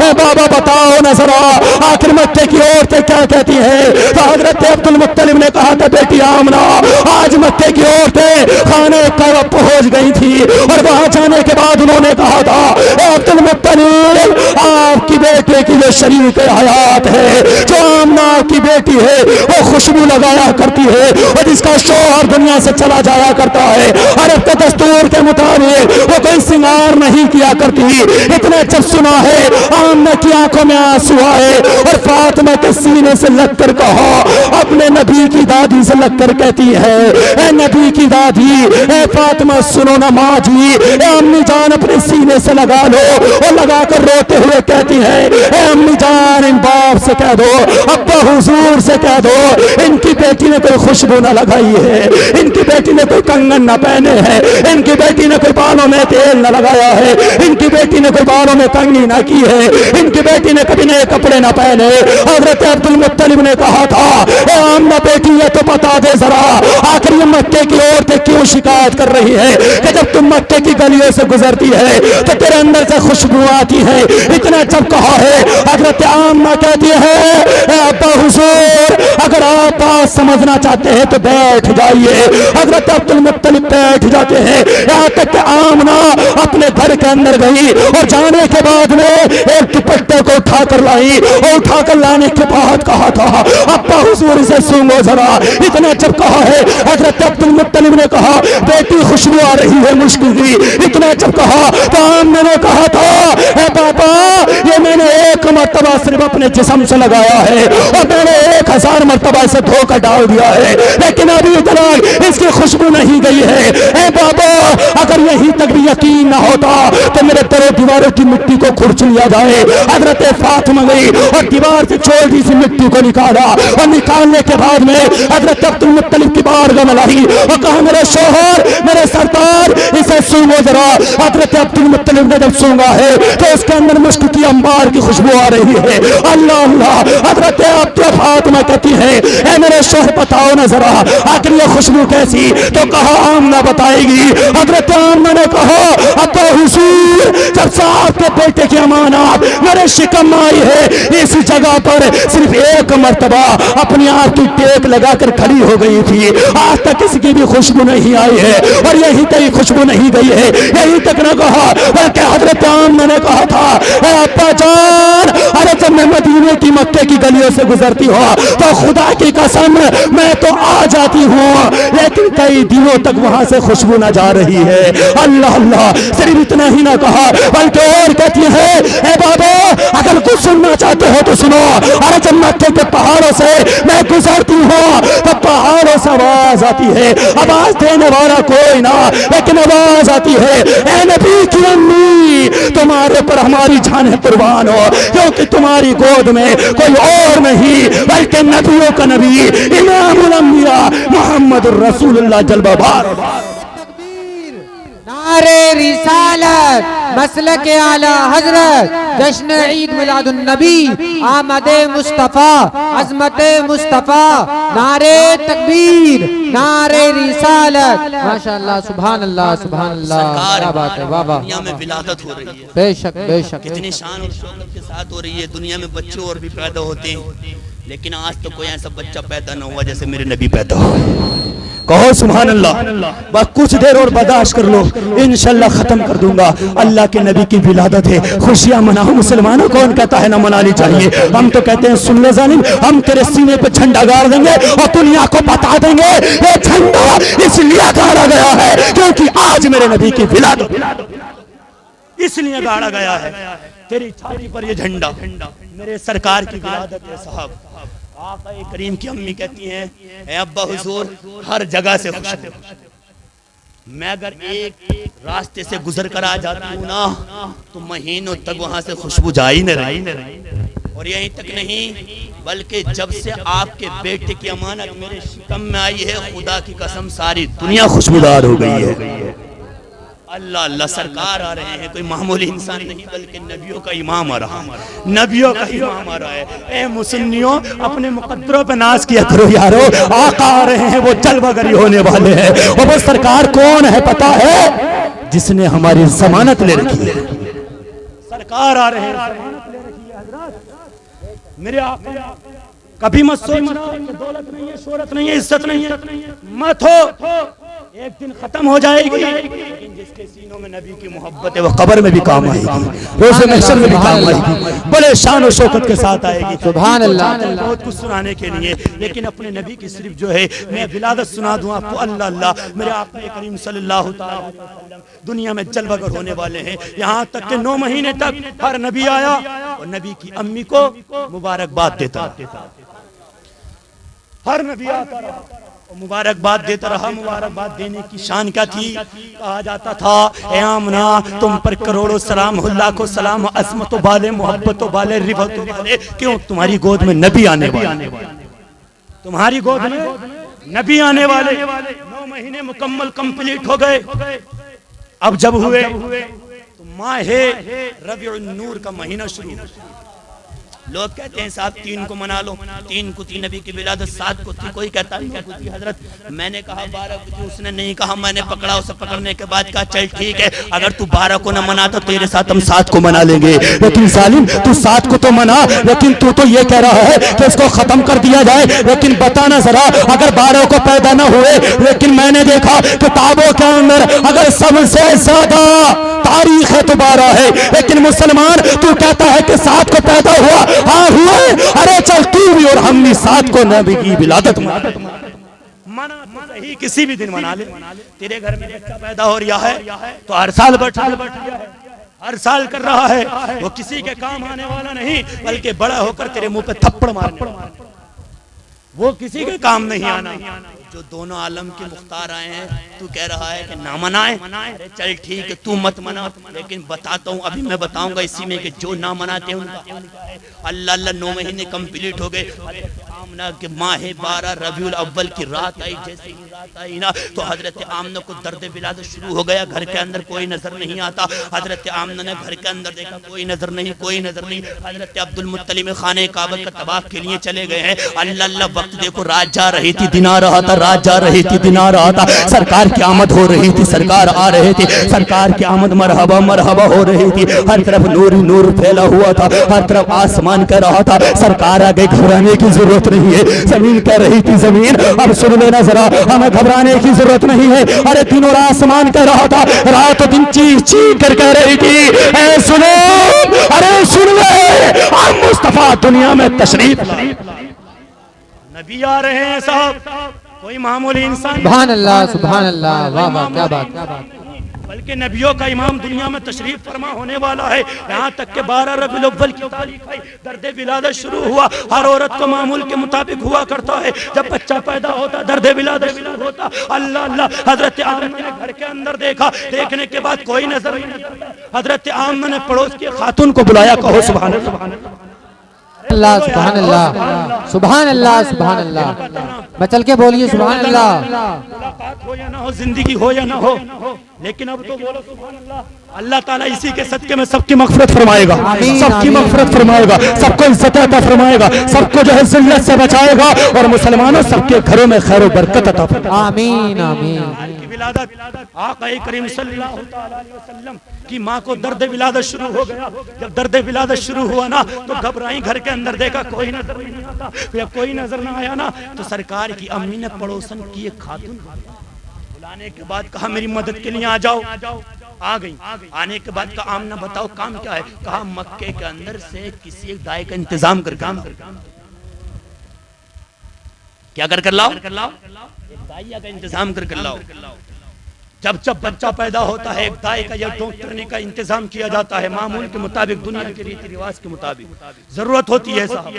ए बाबा बताओ न जरा आखिर मक्के की औरतें क्या कहती हैं। तो हजरत अब्दुल मुत्तलिब ने कहा था बेटी आमना आज मक्के की औरतें खाने का पहुंच गई थी और वहां जाने के बाद उन्होंने कहा था अब्दुल मुत्तलिब आपकी बेटे की जो शरीक हयात है, जो आमना की बेटी है वो खुशबू लगाया करती है और जिसका शौहर दुनिया से चला जाया करता है, अरब के दस्तूर के मुताबिक वो कोई सिंगार नहीं किया करती। इतने जब सुना है आमना की आंखों में आंसू आए और फातिमा के सीने से लगकर कहा, अपने नबी की दादी से लगकर कहती है ए नबी की दादी ए फातिमा सुनो ना माँ जी, अम्मी जान अपने सीने से लगा लो और लगा कर रोते हुए कहती है ए अम्मी जान इन बाप से कह दो, अब्बा हुजूर से कह दो इनकी बेटी ने कोई खुशबू ना लगाई है, इनकी बेटी ने कोई कंगन ना पहने हैं, इनकी बेटी ने कोई बालों में तेल ना लगाया है, इनकी बेटी ने कोई बालों में कंघी ना की है, इनकी बेटी ने कभी नए कपड़े ना पहने। हजरत अब्दुल मुत्तलिब ने कहा था ए आमना बेटी ये तो बता दे जरा आखिर ये मक्के की औरतें क्यों शिकायत कर रही है कि जब तुम मक्के की गलियों से गुजरती है तो तेरे अंदर से खुशबू आती है। इतना जब कहा है हजरत आमना कहती है अब्बा हुजूर अगर आप बात समझना चाहते हैं तो बैठ जाइए। हजरत अब्दुल मुत्तलिब बैठ जाते हैं। यहाँ तक कि आमना अपने घर के अंदर गई और जाने के बाद में एक दुपट्टे को उठाकर लाई और उठाकर लाने के बाद कहा था अब्बा हुजूर इसे सूंघो जरा। इतना जब कहा है हजरत अब्दुल मुत्तलिब ने कहा बेटी खुशबू आ रही है मुश्किल की। इतना जब कहा तो आमना ने कहा था ए पापा ये मैंने एक मर्तबा सिर्फ अपने जिस्म से लगाया है और मैंने 1000 मर्तबा से धोकर डाल दिया है लेकिन अभी तक इसकी खुशबू नहीं गई है। ए बाबा अगर यहीं तक भी यकीन ना होता तो मेरे दरों दीवारों की मिट्टी को खुरच लिया जाए। हजरत फातिमा गई और दीवार से छोटी सी मिट्टी को निकाला और निकालने के बाद में हजरत अब्दुल मुत्तलिब की बारगाह में लाई और कहा मेरे शोहर मेरे सरदार इसे सूंघो जरा। हजरत अब्दुल मुत्तलिब ने जब सूंघा है तो उसके अंदर मुश्क की अंबार की खुशबू आ रही है। अल्लाह अल्लाह। हजरत अब्दुल फातिमा कहती है ए मेरे शोहर बताओ ना जरा आखिर ये खुशबू कैसी। तो कहा आमना बताएगी। हजरत आमना ने कहा अब्बा हुजूर जब से आपके बेटे की अमानत मेरे शिकम आई है इस जगह पर सिर्फ एक मर्तबा अपनी आप की टेक लगाकर खड़ी हो गई थी। आज तक किसी भी खुशबू नहीं आई है और यहीं तक खुशबू नहीं गई है। यहीं तक न कहा बल्कि हजरत आमना ने कहा था अब्बा जान अरे जब मैं मदीने की मक्के की गलियों से गुजरती हूँ तो खुदा की कसम मैं तो आ जाती हूँ लेकिन कई दिनों तक वहां से खुशबू ना जा रही है। अल्लाह अल्लाह। सिर्फ इतना ही ना कहा बल्कि और कहती है ए बाबा अगर कुछ सुनना चाहते हो तो सुनो। अरे जब मक्के के पहाड़ों से मैं गुजरती हूँ तो पहाड़ों से आवाज आती है। आवाज देने वाला कोई ना लेकिन आवाज आती है ए नबी की अम्मी तुम्हारे पर हमारी जान कुर्बान हो क्योंकि तुम्हारी गोद में कोई और नहीं बल्कि नबियों का नबी इमामुल अंबिया मोहम्मद रसूलुल्लाह जल्वा बार। नारे रिसालत मसलक आला हजरत जश्न ईद मिलादुन नबी आमदे मुस्तफा अजमत मुस्तफा नारे तकबीर नारे रिसालत। माशाअल्लाह सुभान अल्लाह सुभान अल्लाह। क्या बात है वाह वाह। दुनिया में विलादत हो रही है बेशक बेशक। कितनी शान और शौकत के साथ हो रही है। दुनिया में बच्चे और भी पैदा होते हैं लेकिन आज तो कोई ऐसा बच्चा पैदा न हुआ जैसे मेरे नबी पैदा हो। कहो सुभान अल्लाह। बस कुछ देर और बर्दाश्त कर लो इंशाल्लाह खत्म कर दूंगा। अल्लाह के नबी की विलादत है खुशियां मनाओ। मुसलमानों कौन कहता है ना मनानी चाहिए। हम तो कहते हैं सुन ले जालिम हम तेरे सीने पे झंडा गाड़ देंगे और दुनिया को बता देंगे ये झंडा इसलिए गाड़ा गया है क्योंकि आज मेरे नबी की विलादत इसलिए गाड़ा गया है। तेरी छाती पर ये झंडा मेरे सरकार की विलादत है साहब। आका करीम की अम्मी कहती हैं ए अब्बा हुजूर हर जगह से खुश हूं। मैं अगर एक रास्ते से गुजर कर आ जाती हूँ ना तो महीनों तक वहां से खुशबू जा ही नहीं रही। और यहीं तक नहीं बल्कि जब से आपके बेटे की अमानत मेरे शिकम में आई है खुदा की कसम सारी दुनिया खुशबूदार हो गई है। अल्लाह अल्लाह। सरकार आ रहे हैं कोई मामूली इंसान नहीं बल्कि नबियों का इमाम आ रहा है। नबियों का इमाम आ रहा है। ए मुसन्नियों अपने मुकद्दरों पे नाज किया करो यारो। आका आ रहे हैं वो जलवागरी होने वाले हैं। और वो सरकार कौन है पता है जिसने हमारी जमानत ले रखी है। सरकार आ रहे हैं जमानत ले रखी है हजरत। मेरे आका कभी मत सोचना कि दौलत नहीं है शोहरत नहीं है इज्जत नहीं है मत हो एक दिन खत्म हो जाएगी लेकिन जिसके सीनों में नबी की मोहब्बत है वो कब्र में भी काम आएगी रोज़े महशर में भी काम आएगी बड़े शान और शौकत के साथ आएगी। सुभान अल्लाह। बहुत कुछ सुनाने के लिए लेकिन अपने नबी की सिर्फ जो है मैं विलादत सुना दूं आपको। अल्लाह अल्लाह। मेरे आका करीम सल्लल्लाहु अलैहि वसल्लम दुनिया में जलवागर होने वाले हैं। यहाँ तक के 9 महीने तक हर नबी आया और नबी की अम्मी को मुबारकबाद देता। हर नबी आता रहा मुबारकबाद देता रहा। मुबारकबाद देने की शान क्या थी? कहा जाता था ए आमना तुम पर करोड़ों सलाम, लाखों सलाम, अजमत वाले, मोहब्बत वाले, रिबत वाले। क्यों? तुम्हारी गोद में नबी आने वाले, तुम्हारी गोद में नबी आने वाले। 9 महीने मुकम्मल कंप्लीट हो गए। अब जब हुए तो माहे रबीउन नूर का महीना शुरू। लोग कहते हैं साहब 3 को मना लो, 3 को थी नबी की विलादत, 7 को थी, कोई कहता है क्या थी हजरत। मैंने कहा 12 को थी, उसने नहीं कहा, मैंने पकड़ा, उसे पकड़ने के बाद कहा चल ठीक है, अगर तू 12 को न मना तो तेरे साथ हम 7 को मना लेंगे। लेकिन सालिम तू 7 को तो मना, लेकिन तू तो ये कह रहा है कि इसको खत्म कर दिया जाए। लेकिन बताना जरा, अगर 12 को पैदा न हुए, लेकिन मैंने देखा किताबों के अंदर अगर सबसे ज्यादा तारीख है तो 12 है, लेकिन मुसलमान तू कहता है कि 7 को पैदा हुआ। हाँ हुए, अरे चल तू भी और हम भी 7 को नबी की विलादत मना तो सही, किसी भी दिन मना ले। तेरे घर में बच्चा पैदा हो रहा है तो हर साल बैठा है, हर साल कर रहा है, वो किसी के काम आने वाला नहीं, बल्कि बड़ा होकर तेरे मुंह पे थप्पड़ मारने, वो किसी के काम नहीं आना। जो दोनों आलम के मुख्तार आए हैं, तू कह रहा है कि ना मनाए। अरे चल ठीक है तू मत मना, लेकिन बताता हूँ, अभी मैं बताऊंगा इसी में कि जो ना मनाते हैं उनका अल्लाह अल्लाह 9 महीने कंप्लीट हो गए। आमना के माहे 12 रबीउल अव्वल की रात आई, जैसे ही रात आई ना तो हजरत आमना को दर्द विलादत शुरू हो गया। घर के अंदर कोई नजर नहीं आता। हजरत आमना ने घर के अंदर देखा, कोई नजर नहीं, कोई नजर नहीं। हजरत अब्दुल मुत्तलिब खाने काबा का तवाफ के लिए चले गए हैं। अल्लाह अल्लाह, वक्त देखो, रात जा रही थी, दिन आ रहा था, रात जा रही थी, दिन आ रहा था। सरकार की आमद हो रही थी, सरकार आ रहे थे, सरकार की आमद मरहबा मरहबा हो रही थी। हर तरफ नूर नूर फैला हुआ था, हर तरफ आसमान कह रहा था सरकार आ गई, घबराने की जरूरत नहीं है। जमीन कह रही थी जमीन अब सुन लेना जरा, हमें घबराने की जरूरत नहीं है। अरे दिन और आसमान कह रहा था, रात दिन चीख चीख कर कह रही थी ऐ सुनो, अरे सुन ले, हम मुस्तफा दुनिया में तशरीफ नबी आ रहे हैं साहब, कोई मामूली इंसान। सुभान अल्लाह, सुभान अल्लाह, वाह वाह, क्या बात, क्या बात। बल्कि नबियों का इमाम दुनिया में तशरीफ फरमा होने वाला है। यहाँ तक के 12 रबीउल अव्वल की तारीख आई, दर्द विलादत शुरू हुआ। हर औरत को मामूल के मुताबिक हुआ करता है, जब बच्चा पैदा होता दर्द विलादत शुरू होता। अल्लाह अल्लाह, हजरत आमना ने घर के अंदर देखा, देखने के बाद कोई नजर नहीं आता। हजरत आमना ने पड़ोस की खातून को बुलाया, कहो सुभान अल्लाह, सुभान अल्लाह, सुभान अल्लाह, सुभान अल्लाह। बचल के बोलिए सुभान अल्लाह। मुलाकात हो या ना हो, जिंदगी हो या ना हो, लेकिन अब तो बोलो सुभान अल्लाह। अल्लाह ताला इसी के सदके में सबकी मगफिरत फरमाएगा, सबकी मगफिरत फरमाएगा, सबको इज्जत अता फरमाएगा, सबको जो है जिल्लत से बचाएगा, और मुसलमानों सबके घरों में खैर और बरकत अता फरमाएगा। आमीन आमीन। विलादत आका करीम सल्लल्लाहु अलैहि वसल्लम की माँ को दर्द विलादत शुरू हो गया। जब दर्द विलादत शुरू हुआ ना तो घबराई, घर के अंदर देखा कोई नजर नहीं आता। जब कोई नजर ना आया ना तो सरकार की अम्मी ने पड़ोसन की एक खातून बुलाने के बाद कहा मेरी मदद के लिए आ जाओ। आ गई। आने के बाद कहा आमना बताओ काम क्या है। कहा मक्के के अंदर से किसी एक दाई का इंतजाम कर काम क्या कर लाओ, एक दाइया का इंतजाम कर लाओ। जब जब बच्चा पैदा होता है एक दाई का या डॉक्टरनी का इंतजाम किया जाता है, मामूल के मुताबिक, दुनिया के रीति रिवाज के मुताबिक जरूरत होती है साहब।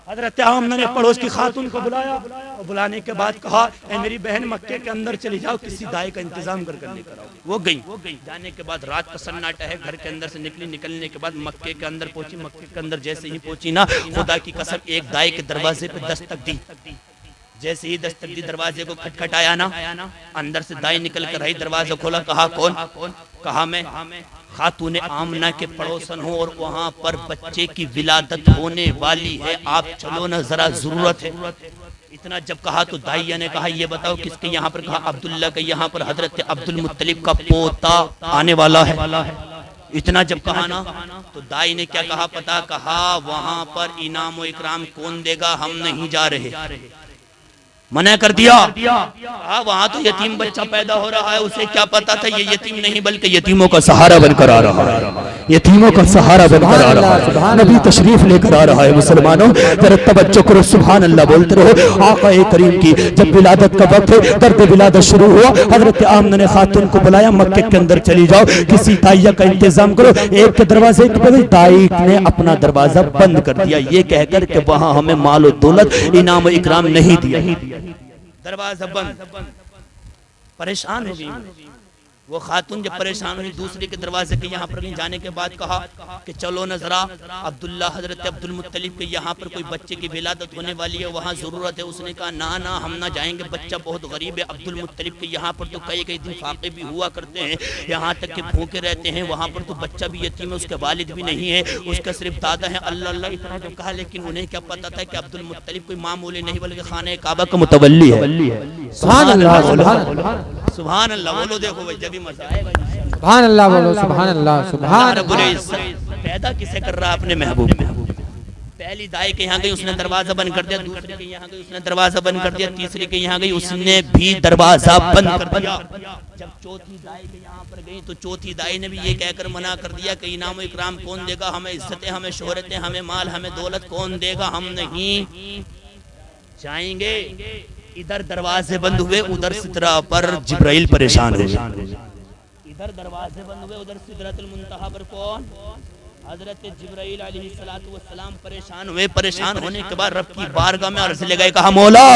हजरत आमना ने पड़ोस की खातून को बुलाया और बुलाने के बाद कहा ए मेरी बहन मक्के के अंदर चली जाओ, किसी दाई का इंतजाम कर लेकर आओ। वो गई। जाने के बाद रात का सन्नाटा है, घर के अंदर से निकली। निकलने के बाद मक्के के अंदर पहुंची। मक्के के अंदर जैसे ही पहुंची ना, खुदा की कसम एक दाई के दरवाजे पे दस्तक दी। जैसे ही दस्तक दी, दरवाजे को खटखटाया ना, अंदर से दाई निकल कर आई, दरवाजा खोला। कहा कौन? कहा मैं खातून आमना के पड़ोसन हूँ और वहाँ पर बच्चे की विलादत होने वाली है, आप चलो ना जरा, जरूरत है। इतना जब कहा तो दाइया ने कहा ये बताओ किसके यहाँ पर? कहा अब्दुल्ला के यहाँ पर हजरत अब्दुल मुत्तलिब का पोता आने वाला है। इतना जब कहा ना तो दाई ने क्या कहा पता? कहा वहाँ पर इनाम व इकराम कौन देगा, हम नहीं जा रहे। मना कर दिया। वहाँ तो यतीम बच्चा पैदा हो रहा है, उसे क्या पता था ये यतीम नहीं बल्कि यतीमों का सहारा बनकर आ रहा है, यतीमों का सहारा बनकर आ रहा है। नबी तशरीफ लेकर आ रहा है। मुसलमानों जरा तवज्जो करो, सुभान अल्लाह बोलते रहो। आका करीम की जब विलादत का वक्त है, दर्द विलादत शुरू हुआ, हजरत आमना ने खातून को बुलाया, मक्के के अंदर चली जाओ, किसी दाइया का इंतजाम करो। एक के दरवाजे पर दाई ने अपना दरवाजा बंद कर दिया, ये कहकर के वहां हमें माल और दौलत इनाम इकराम नहीं दिया। दरवाजा बंद, परेशान हो गई वो खातून। जब परेशान हुई दूसरे के दरवाजे के यहाँ पर जाने के बाद कहा कि चलो न जरा अब्दुल्ला हजरत अब्दुल मुत्तलिब के यहाँ पर कोई बच्चे की विलादत होने वाली है, वहाँ ज़रूरत है। उसने कहा ना ना हम ना जाएंगे, बच्चा बहुत गरीब है। अब्दुल मुत्तलिब के यहाँ पर तो कई कई दिन फाके भी हुआ करते हैं, यहाँ तक कि भूखे रहते हैं। वहाँ पर तो बच्चा भी यतीम है, उसके वालिद भी नहीं है, उसका सिर्फ दादा है। अल्लाह अल्लाह इतना जब कहा, लेकिन उन्हें क्या पता था कि अब्दुल मुत्तलिब कोई मामूली नहीं बल्कि खाने काबा का मुतवल्ली है। सुभान अल्लाह, सुभान अल्लाह, सुभान अल्लाह बोलो, देखो भाई जब भी मजा आएगा। सुभान अल्लाह बोलो, सुभान अल्लाह, सुभान अल्लाह। पैदा किसे कर रहा अपने महबूब में। पहली दाई के यहाँ गई, उसने दरवाजा बंद कर दिया। दूसरे के यहाँ गई, उसने दरवाजा बंद कर दिया। तीसरे के यहाँ गई, उसने भी दरवाजा बंद कर दिया। जब चौथी दाई के यहाँ पर गई तो चौथी दाई ने भी ये कहकर मना कर दिया कि इनाम इकराम कौन देगा, हमें इज्जतें, हमें शोहरतें, हमें माल, हमें दौलत कौन देगा, हम नहीं जाएंगे। इधर दरवाजे बंद हुए, उधर सिदरा पर जिब्राइल परेशान हुए। इधर दरवाजे बंद हुए, उधर सिदरतुल मुंतहा पर कौन? हजरत जिब्राइल अलैहिस्सलातु वस्सलाम परेशान हुए। परेशान होने के बाद रब की बारगाह में अर्ज लगाई, कहा मौला।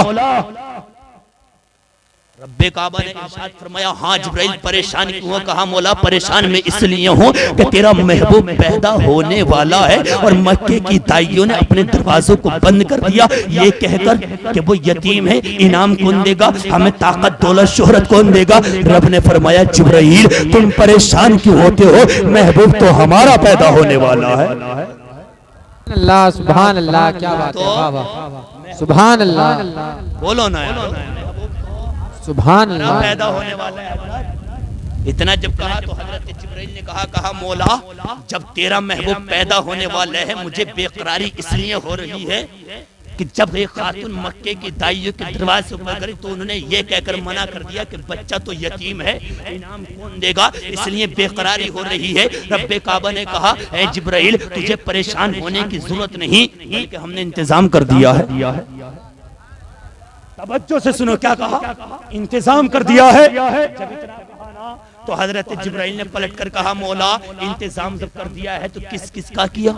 रब्बे काबा ने इरशाद फरमाया, हाँ जिब्राइल परेशान क्यों? कहा मौला परेशान मैं इसलिए हूँ कि तेरा महबूब पैदा होने वाला है और मक्के की दाइयों ने अपने दरवाजों को बंद कर दिया ये कहकर कि वो यतीम है, इनाम कौन देगा, हमें ताकत दौलत शोहरत कौन देगा। रब ने फरमाया जिब्राइल तुम परेशान क्यों होते हो, महबूब तो हमारा पैदा होने वाला है। अल्लाह, सुभान अल्लाह, क्या बात है, वाह वाह, सुभान अल्लाह, बोलो ना यार, सुभान अल्लाह, पैदा होने वाला है। इतना जब कहा तो हजरत जिब्राइल ने कहा मौला जब तेरा महबूब पैदा होने वाला है, मुझे बेकरारी इसलिए हो रही है कि जब एक खातून मक्के की दाइयों के दरवाजे ऊपर गई तो उन्होंने ये कहकर मना कर दिया कि बच्चा तो यतीम है, इनाम कौन देगा, इसलिए बेकरारी हो रही है। रब्बे काबा ने कहा ऐ जिब्राइल तुझे परेशान होने की जरूरत नहीं, बल्कि हमने इंतजाम कर दिया है। तवज्जो से सुनो क्या कहा, इंतजाम कर दिया है। जब इतना कहा ना तो हजरत जिब्राइल ने पलट कर कहा मौला इंतजाम जब कर दिया है तो किस किस का किया?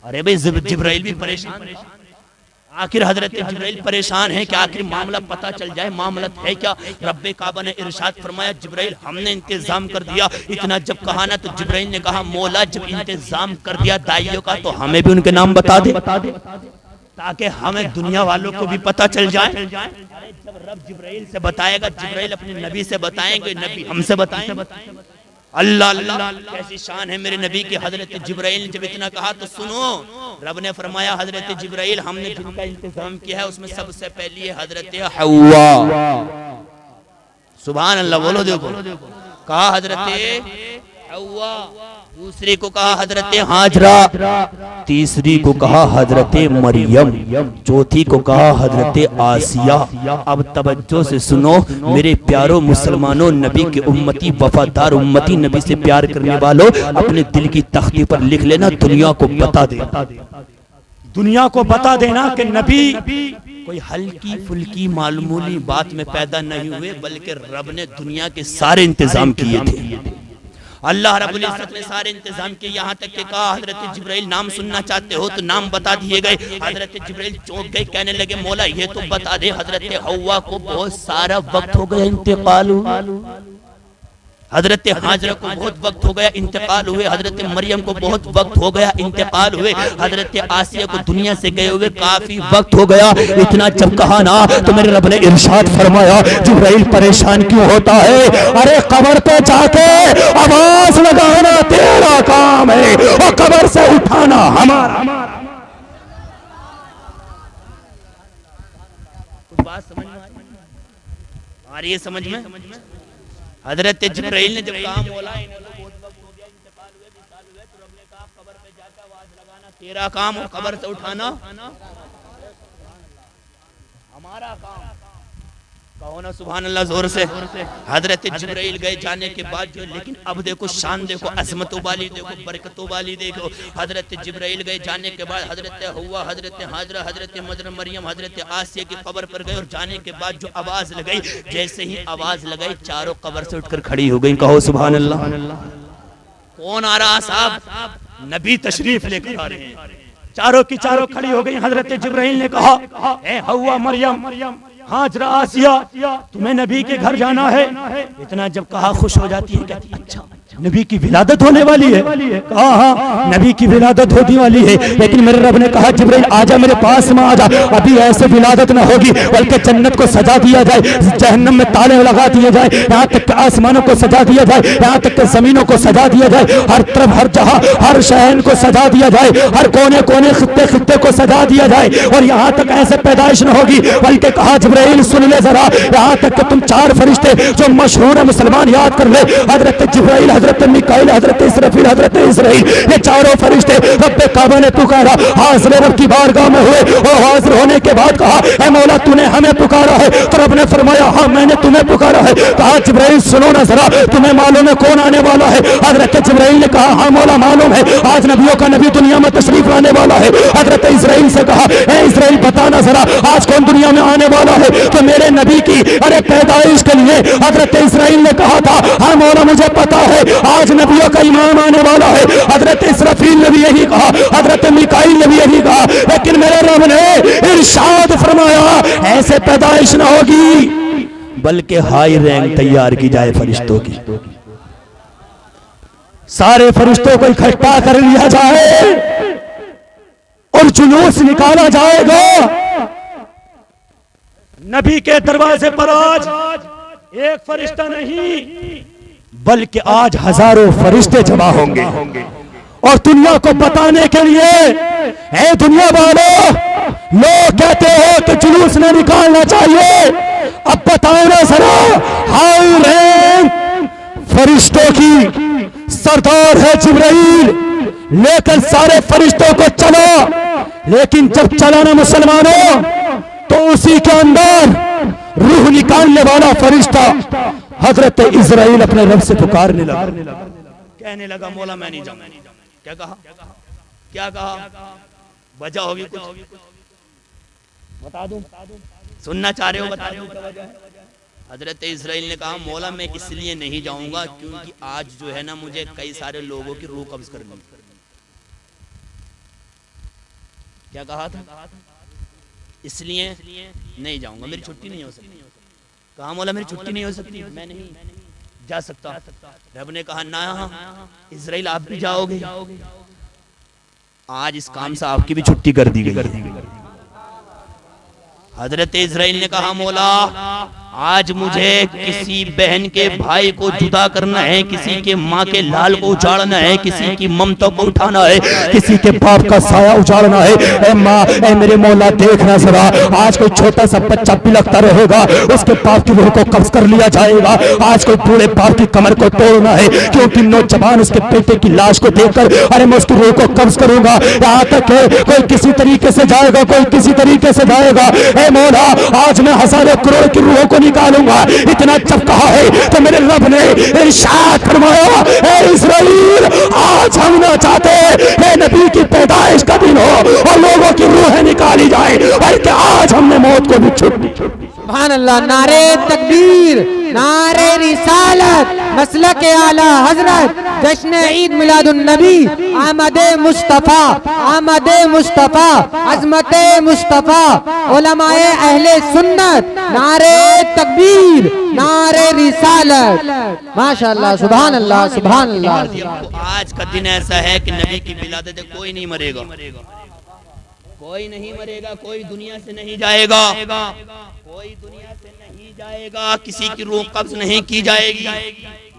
अरे भाई जिब्राइल भी परेशान, आखिर हजरत जिब्राइल परेशान है कि आखिर मामला पता चल जाए, मामला है क्या। रब्बे काबा ने इरशाद फरमाया जिब्राइल हमने इंतजाम कर दिया। इतना जब कहा ना तो जिब्राइल ने कहा मौला जब इंतजाम कर दिया दाइयों का तो हमें भी उनके नाम बता दे ताकि हमें दुनिया वालों को भी पता चल जाए। अरे जब रब जिब्राइल से बताएगा, जिब्राइल अपने नबी से बताएंगे, नबी हमसे बताएंगे। अल्लाह अल्लाह कैसी शान है मेरे नबी की। हजरत जिब्राइल ने जब इतना कहा तो सुनो, रब ने फरमाया हजरत जिब्राइल हमने जिनका इंतजाम किया है उसमें सबसे पहली है हजरत हव्वा। सुभान अल्लाह बोलो, देखो कहा हजरत हव्वा, दूसरी को कहा हजरत हाजरा, तीसरी को कहा हजरत मरियम, चौथी को कहा हजरत आसिया। अब तवज्जो से सुनो मेरे प्यारों मुसलमानों, नबी के उम्मती वफादार उम्मती, नबी से प्यार करने वालों, अपने दिल की तख्ती पर लिख लेना, दुनिया को बता दे, दुनिया को बता देना कि नबी कोई हल्की फुल्की मालूमी बात में पैदा नहीं हुए, बल्कि रब ने दुनिया के सारे इंतजाम किए थे। अल्लाह रब्बुल इज्जत ने सारे इंतजाम किए। यहाँ तक के कहा हजरत जिब्राइल नाम सुनना चाहते हो तो नाम बता दिए गए। हजरत जिब्राइल चौंक गए, कहने लगे मौला ये तो बता दे हजरत हव्वा को बहुत सारा वक्त हो गया इंतकाल हुआ, हजरत हाजरा को बहुत वक्त हो गया इंतकाल हुए, हजरत मरियम को बहुत वक्त हो गया इंतकाल हुए, हजरत आसिया को दुनिया से गए हुए काफी वक्त हो गया। इतना जब कहा ना तो मेरे रब ने इरशाद फरमाया जिब्राइल परेशान क्यों होता है, अरे कब्र पे जाके आवाज लगाना तेरा काम है और कब्र से उठाना हमारा। बात समझ में आ रही है? समझ में हजरत जिब्राइल ने जब कहा मौला इन्हें तो बहुत वक्त हो गया इंतकाल हुए, विसाल हुए, तो रब ने कहा कब्र पे जाकर आवाज लगाना तेरा काम और कब्र से उठाना हमारा काम। कहो ना सुभान अल्लाह जोर से। हजरत जिब्राइल गए जाने के बाद जो, लेकिन अब देखो शान देखो, अजमतों वाली देखो, बरकतों वाली देखो। हजरत जिब्राइल गए जाने के बाद हजरत हव्वा, हजरत हाजरा, हजरत मरियम, हजरत आसिया की कब्र पर गए और जाने के बाद जो आवाज लगाई, जैसे ही आवाज लगाई चारों कब्र से उठकर खड़ी हो गई। कहो सुभान अल्लाह। कौन आ रहा साहब? नबी तशरीफ लेकर आ रहे हैं। चारों की चारों खड़ी हो गई। हजरत जिब्राइल ने कहा ए हव्वा मरियम हाजरा आसिया तुम्हें नबी के घर जाना है। इतना जब कहा खुश हो जाती है, कहती अच्छा नबी की विलादत होने वाली है। कहा हाँ नबी की विलादत होने वाली है, लेकिन मेरे रब ने कहा जिब्राइल आजा मेरे पास में आजा, अभी ऐसे विलादत ना होगी बल्कि जन्नत को सजा दिया जाए, जहन्नम में ताले लगा दिए जाए, यहाँ तक आसमानों को सजा दिया जाए, यहाँ तक जमीनों को सजा दिया जाए, हर तरफ हर जहां हर शहर को सजा दिया जाए, हर कोने कोने खित्ते खित्ते को सजा दिया जाए, और यहाँ तक ऐसे पैदाइश न होगी बल्कि कहा जिब्राइल सुन ले जरा, यहाँ तक कि तुम चार फरिश्ते जो मशहूर है मुसलमान याद कर ले, हजरत जिब्राइल, हजरत मिकाईल, हजरत इसराफील, हजरत इस्राईल, ये चारों फरिश्ते रब्बे काबा ने पुकारा, हाजिर रब की बारगाह में हुए, और हाजिर होने के बाद कहा ऐ मौला तूने हमें पुकारा है, तो रब ने फरमाया हाँ मैंने तुम्हें पुकारा है। कहा जिब्राइल सुनो ना जरा, तुम्हें मालूम है कौन आने वाला है? हजरत जिब्राइल ने कहा हाँ मौला मालूम है, आज नबियों का नबी दुनिया में तशरीफ लाने वाला है। हजरत इस्राईल से कहा ऐ इस्राईल बताना जरा आज कौन दुनिया में आने वाला है? तो मेरे नबी की अरे पैदाइश के लिए हजरत इस्राईल ने कहा था हाँ मौला मुझे पता है आज नबियों का इमाम आने वाला है। हजरत इसराफील ने भी यही कहा, हजरत मिकाईल ने भी यही कहा, लेकिन मेरे रब ने इरशाद फरमाया ऐसे पैदाइश न होगी बल्कि हाई रैंक तैयार की जाए फरिश्तों की, सारे फरिश्तों को इकट्ठा कर लिया जाए और जुलूस निकाला जाएगा। नबी के दरवाजे पर आज एक फरिश्ता नहीं बल्कि आज हजारों फरिश्ते जमा होंगे, और दुनिया को बताने के लिए ऐ दुनिया वालों लोग कहते हो कि जुलूस न निकालना चाहिए, अब बताओ ना जरा हाई रैंक फरिश्तों की सरदार है जिब्राइल, लेकर सारे फरिश्तों को चला, लेकिन जब चला ना मुसलमानों तो उसी के अंदर रूह निकालने वाला फरिश्ता हजरत इस्राईल अपने रब से पुकारने लगा, कहने लगा मौला मैं नहीं जाऊंगा। क्या कहा? क्या कहा? वजह होगी कुछ बता दूं? सुनना चाह रहे हो? बता दूं क्या वजह है? हजरत इस्राईल ने कहा मौला मैं इसलिए नहीं जाऊंगा क्योंकि आज जो है ना मुझे कई सारे लोगों की रूह कब्ज करनी। क्या कहा था? इसलिए नहीं जाऊंगा, मेरी छुट्टी नहीं हो सकती। कहा मौला मेरी छुट्टी नहीं हो सकती, मैं नहीं जा सकता। रब ने कहा ना इस्राईल आप भी जाओगे, आज इस काम से आपकी भी छुट्टी कर दी गई। हजरत इस्राईल ने कहा मौला आज मुझे किसी बहन के भाई को जुदा करना है, किसी के माँ के लाल को उजाड़ना है, किसी की ममता को उठाना है, किसी के बाप का साया उजाड़ना है। ए माँ ए मेरे मौला देखना जरा, आज कोई छोटा सा बच्चा बिलखता रहेगा, उसके बाप की रूह को कब्ज कर लिया जाएगा। आज कोई बूढ़े बाप की कमर को तोड़ना है क्योंकि नौजवान उसके बेटे की लाश को देखकर अरे मैं उसकी रूह को कब्ज करूंगा। यहाँ तक है कोई किसी तरीके से जाएगा, कोई किसी तरीके से जाएगा। ए मौला आज मैं हजारों करोड़ की रूहों को निकालूंगा। इतना जब कहा है तो मेरे रब ने इरशाद फरमाया ए इस्राईल आज हम ना चाहते हे नबी की पैदाइश का दिन हो और लोगों की रूहें निकाली जाए, बल्कि आज हमने मौत को भी छुट्टी। सुभान अल्लाह। नारे तकबीर, नारे रिसालत, मसलक आला हजरत, जश्न ईद मिलादुन नबी, आमद मुस्तफा, आमद मुस्तफा, अजमत मुस्तफा, उलमाए अहले सुन्नत, नारे तकबीर, नारे रिसालत। माशाअल्लाह, सुभान अल्लाह, सुभान अल्लाह। आज का दिन ऐसा है कि नबी की विलादत कोई नहीं मरेगा, कोई नहीं मरेगा, कोई दुनिया से नहीं जाएगा, कोई दुनिया से नहीं जाएगा, किसी की रूह कब्ज नहीं की जाएगी।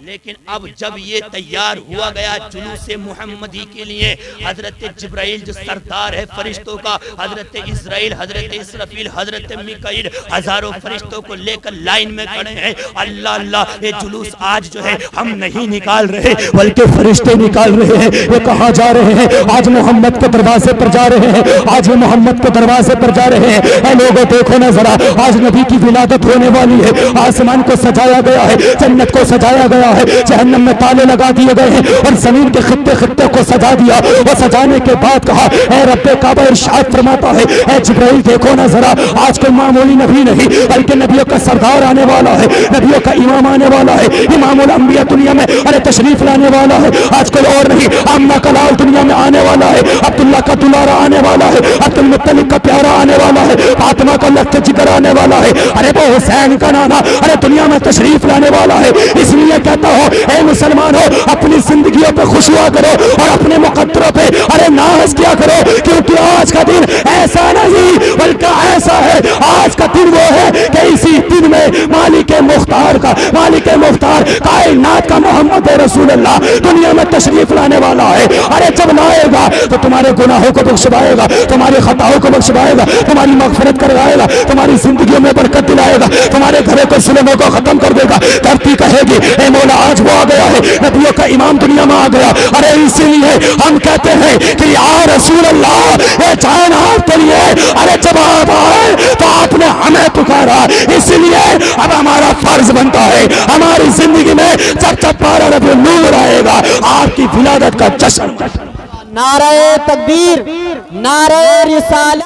लेकिन अब जब ये तैयार हुआ गया जुलूस मुहम्मदी के लिए, हजरत जिब्राइल जो सरदार है फरिश्तों का, हजरत इस्राईल, हजरत इसराफील, हजरत मिकाईल, हजारों फरिश्तों को लेकर लाइन में खड़े हैं। अल्लाह अल्लाह, ये जुलूस आज जो है हम नहीं निकाल रहे बल्कि फरिश्ते निकाल रहे हैं। ये कहाँ जा रहे हैं? आज मोहम्मद के दरवाजे पर जा रहे हैं, आज ये मोहम्मद के दरवाजे पर जा रहे हैं। ऐ लोगों देखो ना जरा, आज नबी की विलादत होने वाली है। आसमान को सजाया गया है, जन्नत को सजाया गया है, जहन्नम में ताले लगा दिए गए हैं और जमीन के खित्ते खित्ते को सजा दिया। और सजाने के बाद कहा ऐ रब्बे काबा इरशाद फरमाता है ऐ जिब्राइल देखो ना जरा, आज कोई मामूली नबी नहीं बल्कि नबियों का सरदार आने वाला है, नबियों का इमाम आने वाला है, इमामुल अंबिया दुनिया में अरे तशरीफ लाने वाला है। आज कोई और नहीं, अम्मा का लाल दुनिया में आने वाला है, अब्दुल्ला का दुलारा आने वाला है, अब्दुल मुत्तलिब का प्यारा आने वाला है, फातिमा का लख्त लेकर आने वाला है। अरे वो हुसैन का नाना अरे दुनिया में तशरीफ लाने वाला है। इसलिए कहता हो ए मुसलमान हो, अपनी जिंदगियों पे खुश हुआ करो और अपने मुकद्दरों पे अरे नाज किया करो, क्योंकि आज का दिन ऐसा नहीं बल्कि ऐसा है, आज का दिन वो है कि इसी दिन में मालिक मुख्तार कायनात का मोहम्मद रसूलुल्लाह दुनिया में तशरीफ लाने वाला है। अरे जब लाएगा तो तुम्हारे गुनाहों को बख्शवाएगा, तुम्हारी खताओं को बख्शवाएगा, तुम्हारी मगफिरत करवाएगा, तुम्हारी जिंदगियों में बरकत दिलाएगा, तुम्हारे घरों को जुल्मों को खत्म कर देगा। धरती कहेगी ए मौला आज वो आ गया है, नबियों का इमाम दुनिया में आ गया। अरे इसीलिए हम कहते हैं कि या रसूल अल्लाह ये जान आपके लिए, अरे जब आप आए तो आपने हमें पुकारा, इसलिए अब हमारा फर्ज बनता है हमारी जिंदगी में जब 12 रबी नूर आएगा आपकी विलादत का जश्न। नारे तकबीर, नारे रिसालत।